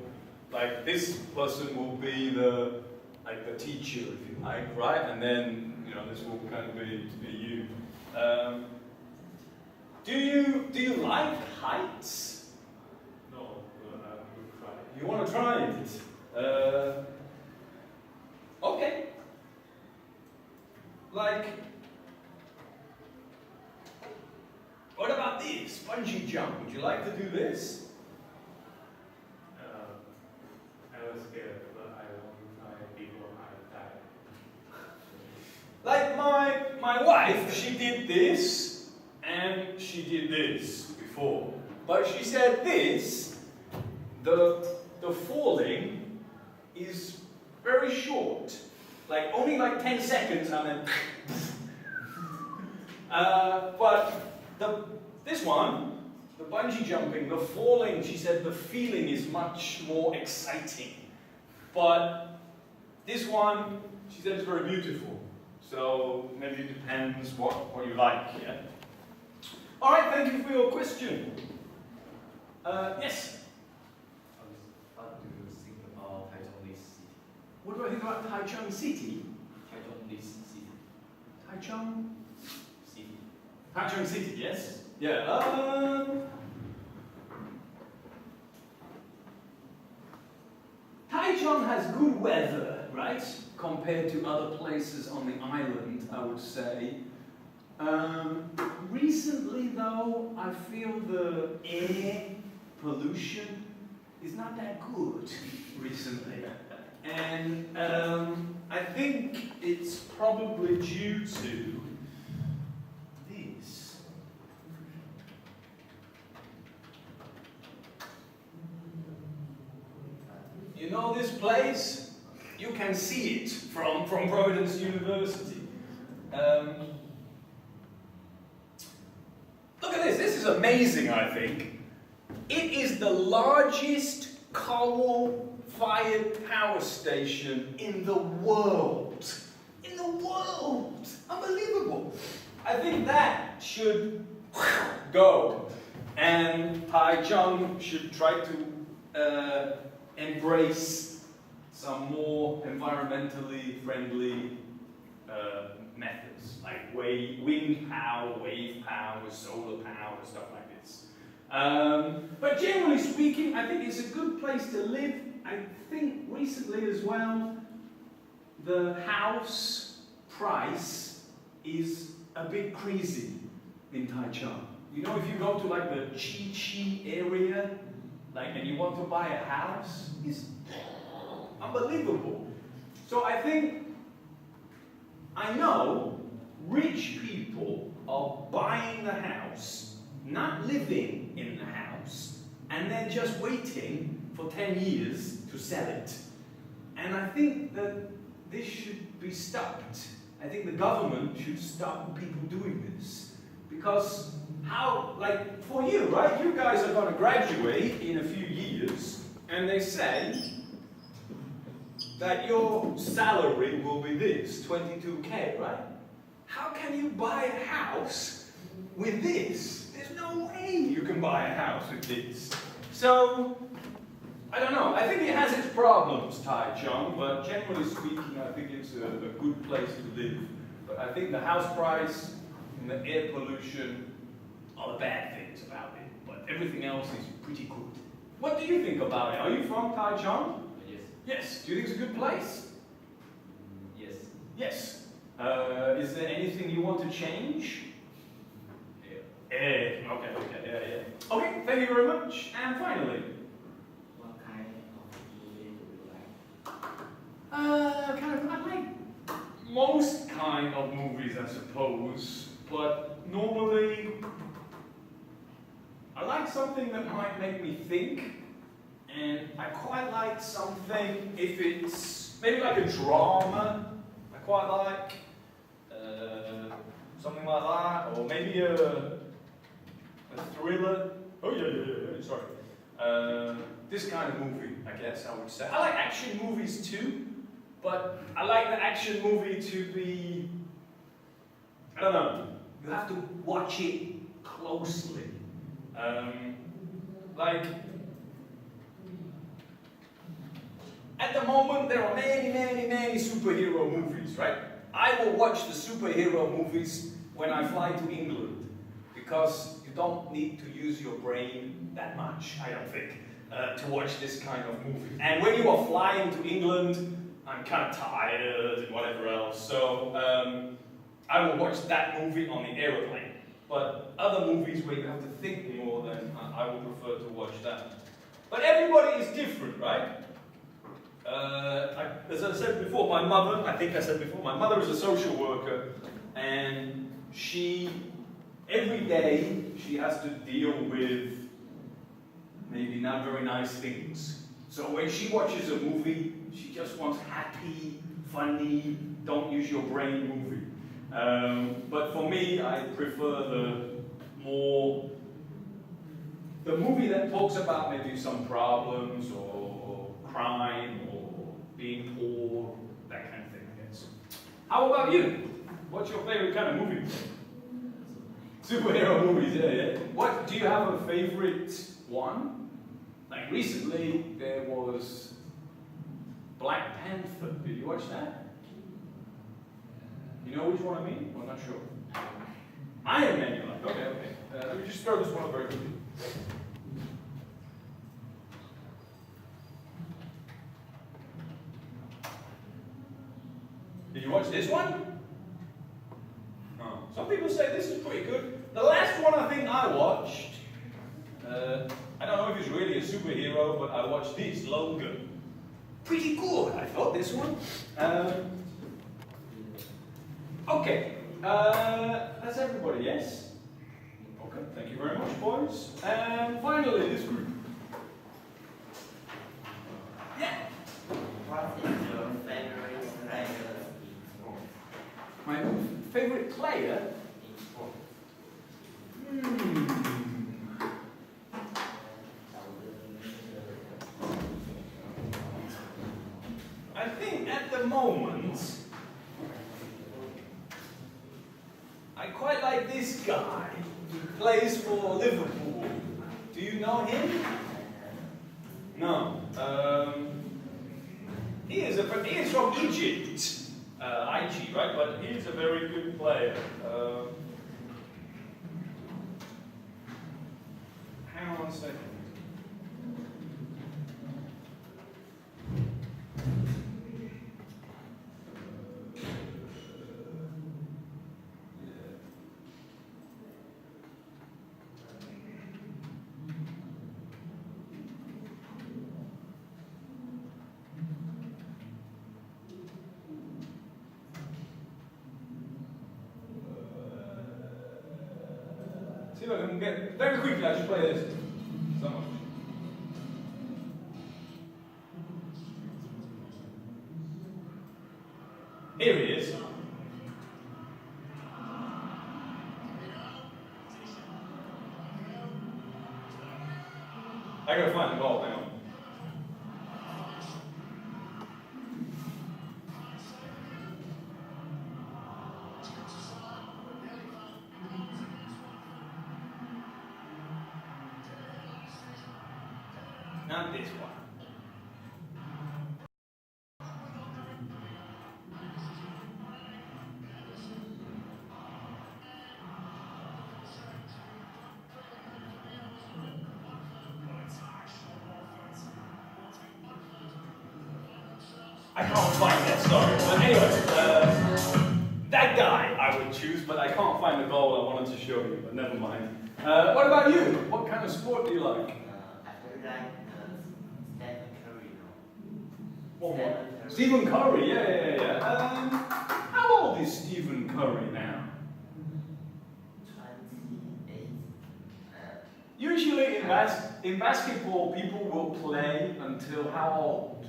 like this person will be the teacher, if you like, right? And then this will kind of be you. Do you like heights? No, we'll try. You want to try it? Okay. Like, what about this? Bungee jump. Would you like to do this? I was scared, but I want to try before I die. Like my wife, she did this and she did this before. But she said this, the falling is very short. Like only like 10 seconds and then but this one, the bungee jumping, the falling, she said the feeling is much more exciting. But this one, she said it's very beautiful. So maybe it depends what you like, yeah? Alright, thank you for your question. Yes? What do you think about Taichung City? What do I think about Taichung City? Taichung City. Taichung? City. Taichung City, yes? Yeah, Taichung has good weather, right? Compared to other places on the island, I would say. Recently, though, I feel the air pollution is not that good recently. And I think it's probably due to this. You know this place? You can see it from Providence University. Look at this. This is amazing, I think. It is the largest coal-fired power station in the world. In the world! Unbelievable! I think that should go. And Taichung should try to embrace some more environmentally friendly methods, like wind power, wave power, solar power, stuff like this. But generally speaking, I think it's a good place to live. I think recently as well, the house price is a bit crazy in Taichung. You know, if you go to like the Chi area, and you want to buy a house, it's unbelievable. So I know rich people are buying the house, not living in the house, and then just waiting for 10 years to sell it. And I think that this should be stopped. I think the government should stop people doing this. Because for you, right? You guys are going to graduate in a few years, and they say that your salary will be this, 22K, right? How can you buy a house with this? There's no way you can buy a house with this. So, I don't know. I think it has its problems, Taichung, but generally speaking, I think it's a good place to live. But I think the house price and the air pollution are the bad things about it. But everything else is pretty good. What do you think about it? Are you from Taichung? Yes. Yes. Do you think it's a good place? Yes. Yes. Is there anything you want to change? Air. Okay, yeah. Okay, thank you very much. And finally, What kind of movie do you like? I like most kind of movies, I suppose, but normally I like something that might make me think, and I quite like something if it's maybe like a drama. I quite like something like that, or maybe a thriller. Oh yeah, sorry. This kind of movie, I guess I would say. I like action movies too, but I like the action movie to be, I don't know, You have to watch it closely. Like, at the moment there are many superhero movies, right? I will watch the superhero movies when I fly to England, because you don't need to use your brain that much, I don't think, to watch this kind of movie. And when you are flying to England, I'm kind of tired and whatever else, so I will watch that movie on the aeroplane. But other movies where you have to think more, then I would prefer to watch that. But everybody is different, right? As I said before, my mother, I think I said before, my mother is a social worker, and every day she has to deal with maybe not very nice things. So when she watches a movie, she just wants happy, funny, don't use your brain movie. But for me, I prefer the movie that talks about maybe some problems or crime or being poor, that kind of thing. Yes. How about you? What's your favorite kind of movie? Superhero movies, yeah. What do you have a favorite one? Like recently, there was Black Panther. Did you watch that? You know which one I mean? I'm not sure. Iron Man, you like? Okay. Let me just throw this one up very quickly. Did you watch this one? No. Some people say this is pretty good. The last one I think I watched, I don't know if it's really a superhero, but I watched this, Logan. Pretty good, I thought, this one. Okay, that's everybody, yes? Okay, thank you very much, boys. And finally, this group. Yeah? What is your favorite player in sports? My favorite player? In sports. I think at the moment, I quite like this guy. He plays for Liverpool. Do you know him? No. He is from Egypt. IG, right? But he is a very good player. Hang on one second. See if I can get very quickly. I should play this. So much. Here he is. I gotta find the ball. Hang on. Not this one. I can't find that, sorry. But anyway, that guy I would choose, but I can't find the goal I wanted to show you, but never mind. What about you? What kind of sport do you like? I really like Stephen Curry. One more. Stephen Curry, yeah. How old is Stephen Curry now? 28. Usually in basketball, people will play until how old?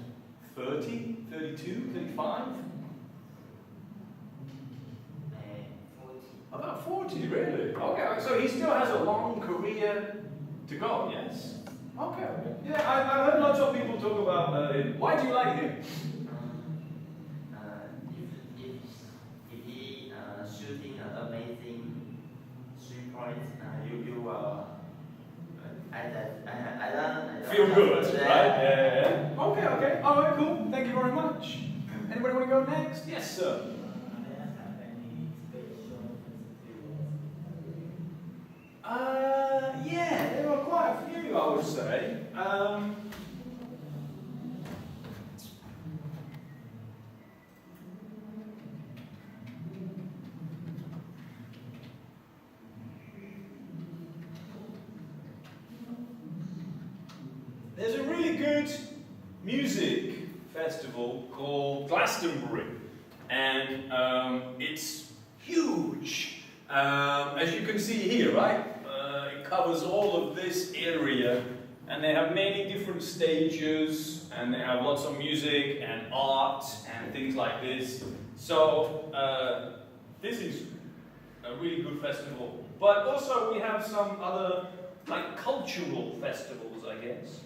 30, 32, 35? 40. About 40, really? Okay, so he still has a long career to go, yes? Okay. Yeah, I've heard lots of people talk about him. Why do you like him? If he shooting an amazing right? Yeah. Okay, okay. All right, cool. Thank you very much. Anybody want to go next? Yes, sir. Yeah, there were quite a few, I would say. There's a really good music festival called Glastonbury, and it's huge. As you can see here, right? It covers all of this area, and they have many different stages, and they have lots of music and art and things like this. So this is a really good festival. But also we have some other like cultural festivals, I guess.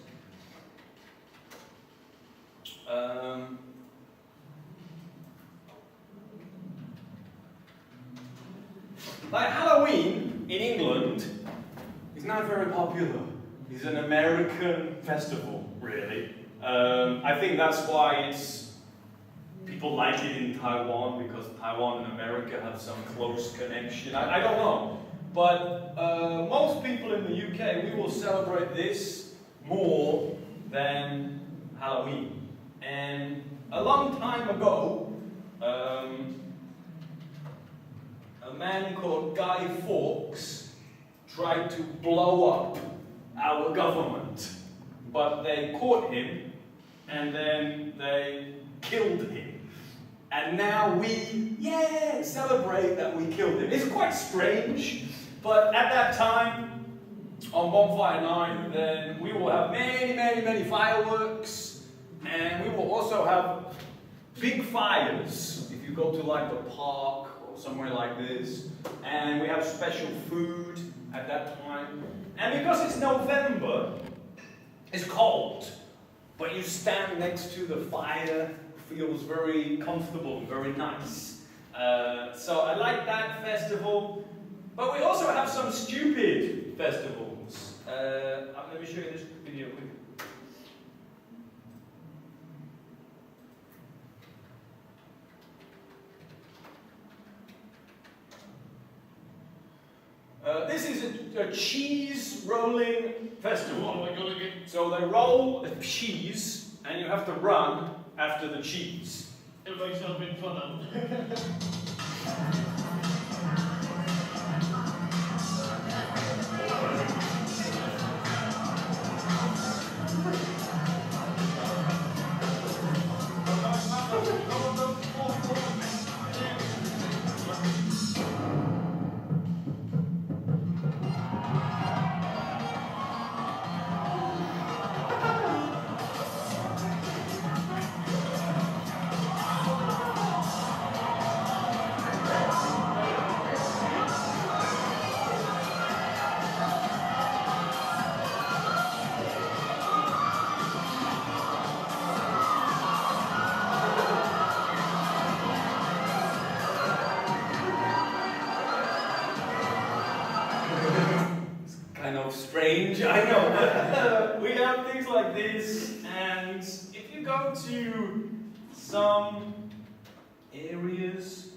Like Halloween in England is not very popular. It's an American festival, really. I think that's why people like it in Taiwan, because Taiwan and America have some close connection. I don't know. But most people in the UK, we will celebrate this more than Halloween. And a long time ago, a man called Guy Fawkes tried to blow up our government, but they caught him and then they killed him. And now we, celebrate that we killed him. It's quite strange, but at that time, on Bonfire Night, then we will have many fireworks, and we will also have big fires if you go to like the park or somewhere like this, and we have special food at that time. And because it's November, it's cold, but you stand next to the fire, feels very comfortable, very nice. So I like that festival, but we also have some stupid festivals. Let me show you this video quickly. This is a cheese rolling festival. So they roll a cheese and you have to run after the cheese. Everybody's having fun. Strange, I know. We have things like this, and if you go to some areas,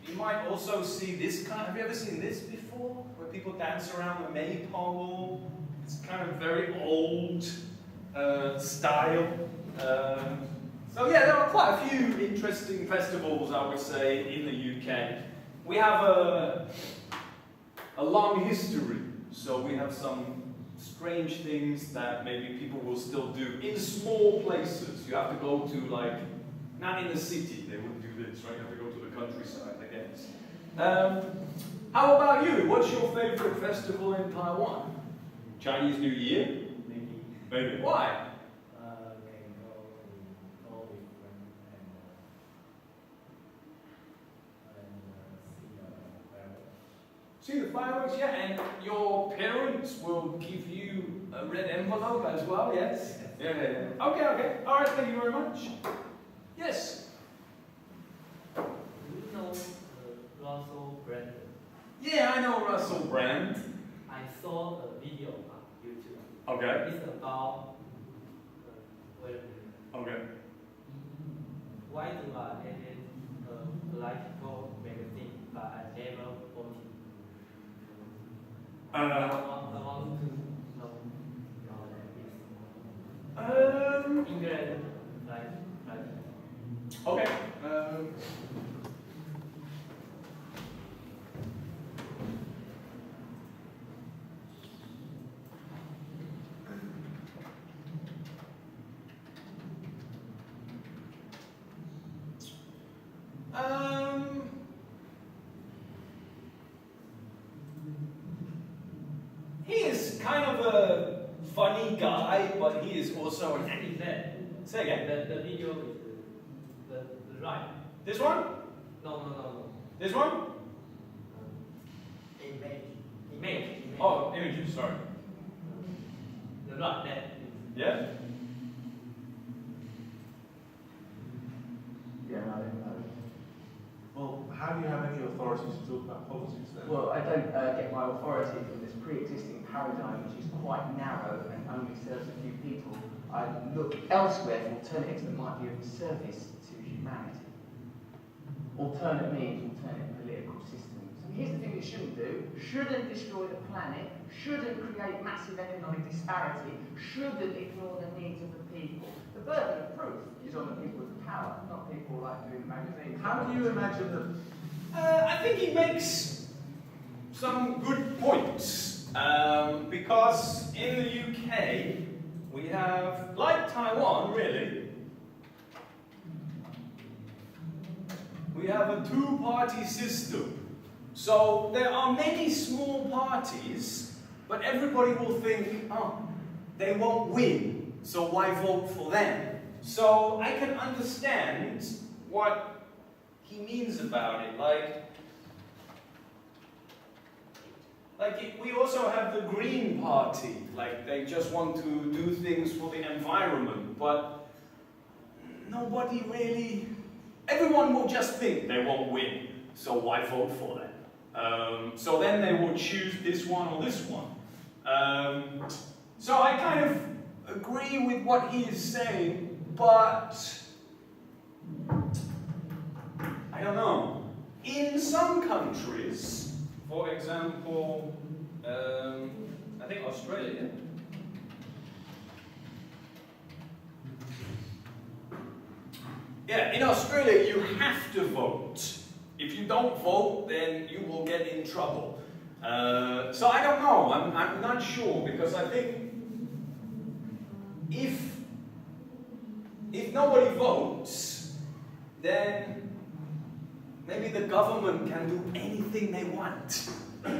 you might also see this kind. Have you ever seen this before? Where people dance around the maypole? It's kind of very old style. So yeah, there are quite a few interesting festivals, I would say, in the UK. We have a long history. So we have some strange things that maybe people will still do in small places. You have to go to, like, not in the city, they wouldn't do this, right? You have to go to the countryside, I guess. How about you? What's your favorite festival in Taiwan? Chinese New Year? Maybe. Why? See the fireworks, yeah, and your parents will give you a red envelope as well, yes? Yeah. Okay. All right, thank you very much. Yes? Do you know Russell Brand? Yeah, I know Russell Brand. I saw a video on YouTube. Okay. It's about I want to know England, like. Okay. He is kind of a funny guy, but he is also an Is that Say again. the video is the right? This one? No. This one? Image. Oh, images, sorry. The right, that is. Yeah? Yeah, I don't know. Well, how do you have any authority to talk about politics then? Well, I don't get my authority from this pre-existing paradigm, which is quite narrow and only serves a few people. I look elsewhere for alternatives that might be of service to humanity. Alternate means, alternate political systems. And here's the thing it shouldn't do. Shouldn't destroy the planet, shouldn't create massive economic disparity, shouldn't ignore the needs of the people. The burden of proof is on the people with power, not people like doing magazines. How do you imagine that? I think he makes some good points. Because in the UK, we have, like Taiwan, really, we have a two-party system. So there are many small parties, but everybody will think, oh, they won't win, so why vote for them? So I can understand what he means about it. Like we also have the Green Party, like they just want to do things for the environment, but nobody really, everyone will just think they won't win, so why vote for them? So then they will choose this one or this one. So I kind of agree with what he is saying, but I don't know. In some countries, for example, I think Australia. Yeah, in Australia you have to vote. If you don't vote, then you will get in trouble. So I don't know, I'm not sure, because I think if nobody votes, then maybe the government can do anything they want.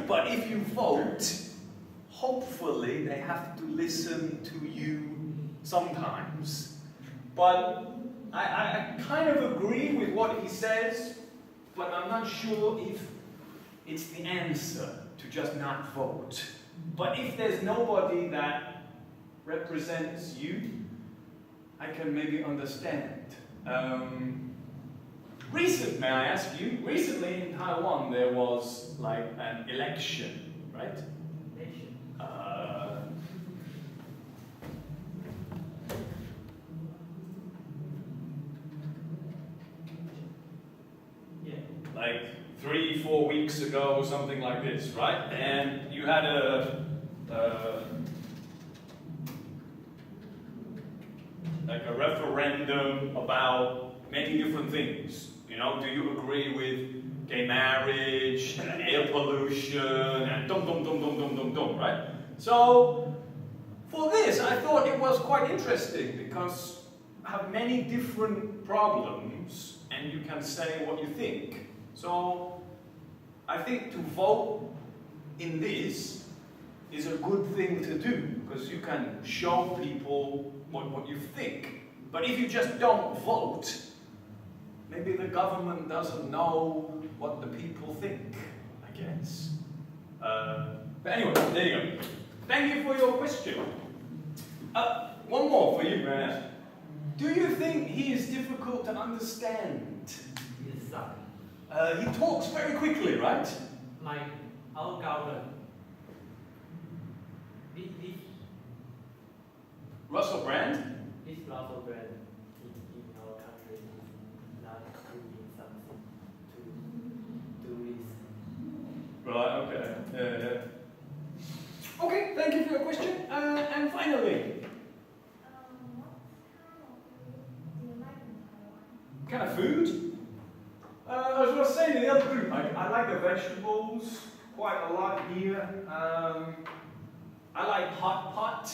But if you vote, hopefully they have to listen to you sometimes. But I kind of agree with what he says, but I'm not sure if it's the answer to just not vote. But if there's nobody that represents you, I can maybe understand. May I ask you, recently in Taiwan there was like an election, right? Nation. Yeah. Like 3-4 weeks ago, something like this, right? And you had like a referendum about many different things. You know, do you agree with gay marriage, and air pollution, and right? So, for this, I thought it was quite interesting, because I have many different problems, and you can say what you think. So, I think to vote in this is a good thing to do, because you can show people what you think. But if you just don't vote, maybe the government doesn't know what the people think, I guess. But anyway, there you go. Thank you for your question. One more for you, man. Do you think he is difficult to understand? Yes, He talks very quickly, right? like our government. This Russell Brand? Russell Brand in our country is not doing something to do this. Right, okay. Yeah. Okay, thank you for your question. And finally, What kind of food do you like in Taiwan? kind of food? As I was saying in the other group, I like the vegetables quite a lot here. I like hot pot,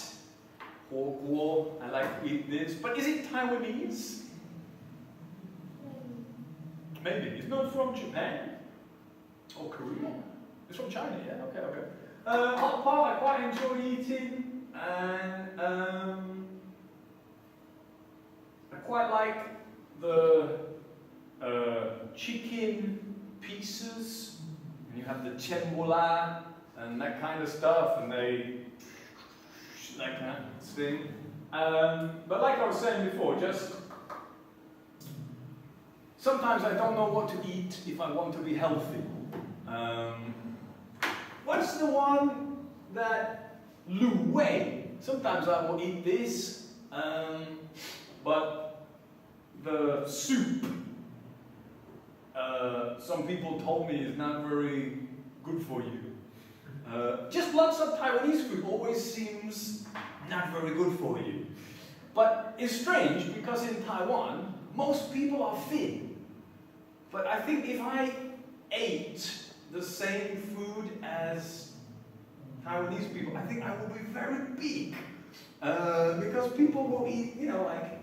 huo. I like to eat this. But is it Taiwanese? Maybe. It's not from Japan or Korea. It's from China, yeah? Okay, okay. Hot pot I quite enjoy eating, and I quite like the chicken pieces, and you have the chenbola and that kind of stuff, and that kind of thing. But like I was saying before, just sometimes I don't know what to eat if I want to be healthy. What's the one that Lu Wei? Sometimes I will eat this, but the soup, some people told me is not very good for you. Just lots of Taiwanese food always seems not very good for you. But it's strange because in Taiwan, most people are thin. But I think if I ate the same food as Taiwanese people, I think I would be very big. Because people will eat, like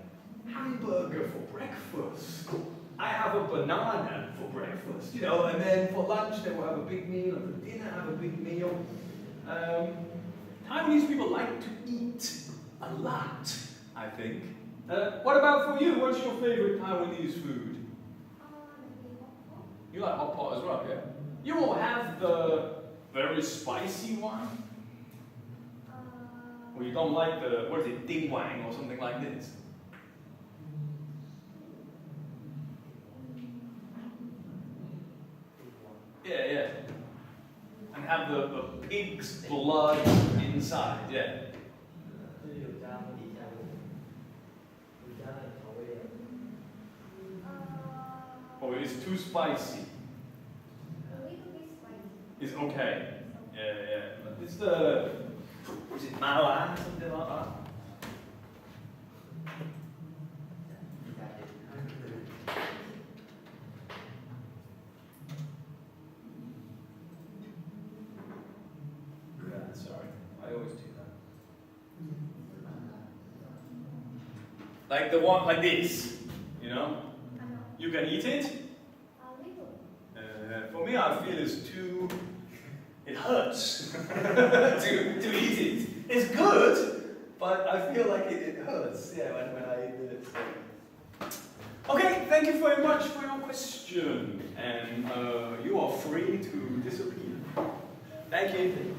hamburger for breakfast. I have a banana for breakfast, and then for lunch they will have a big meal, and for dinner have a big meal. Taiwanese people like to eat a lot, I think. What about for you? What's your favorite Taiwanese food? You like hot pot as well, yeah? You will have the very spicy one? Or you don't like the, what is it, ding wang or something like this? Yeah. And have the pig's blood inside, yeah. 就是有加底下有加的调味料。 Or it's too spicy? A little bit spicy. It's okay. Yeah. It's the, is it mala, something like that? Yeah, sorry. I always do that. Like the one like this, You can eat it? A little. For me, I feel it's too. It hurts to eat it. It's good, but I feel like it hurts. Yeah, when I eat it. Okay, thank you very much for your question, and you are free to disappear. Thank you.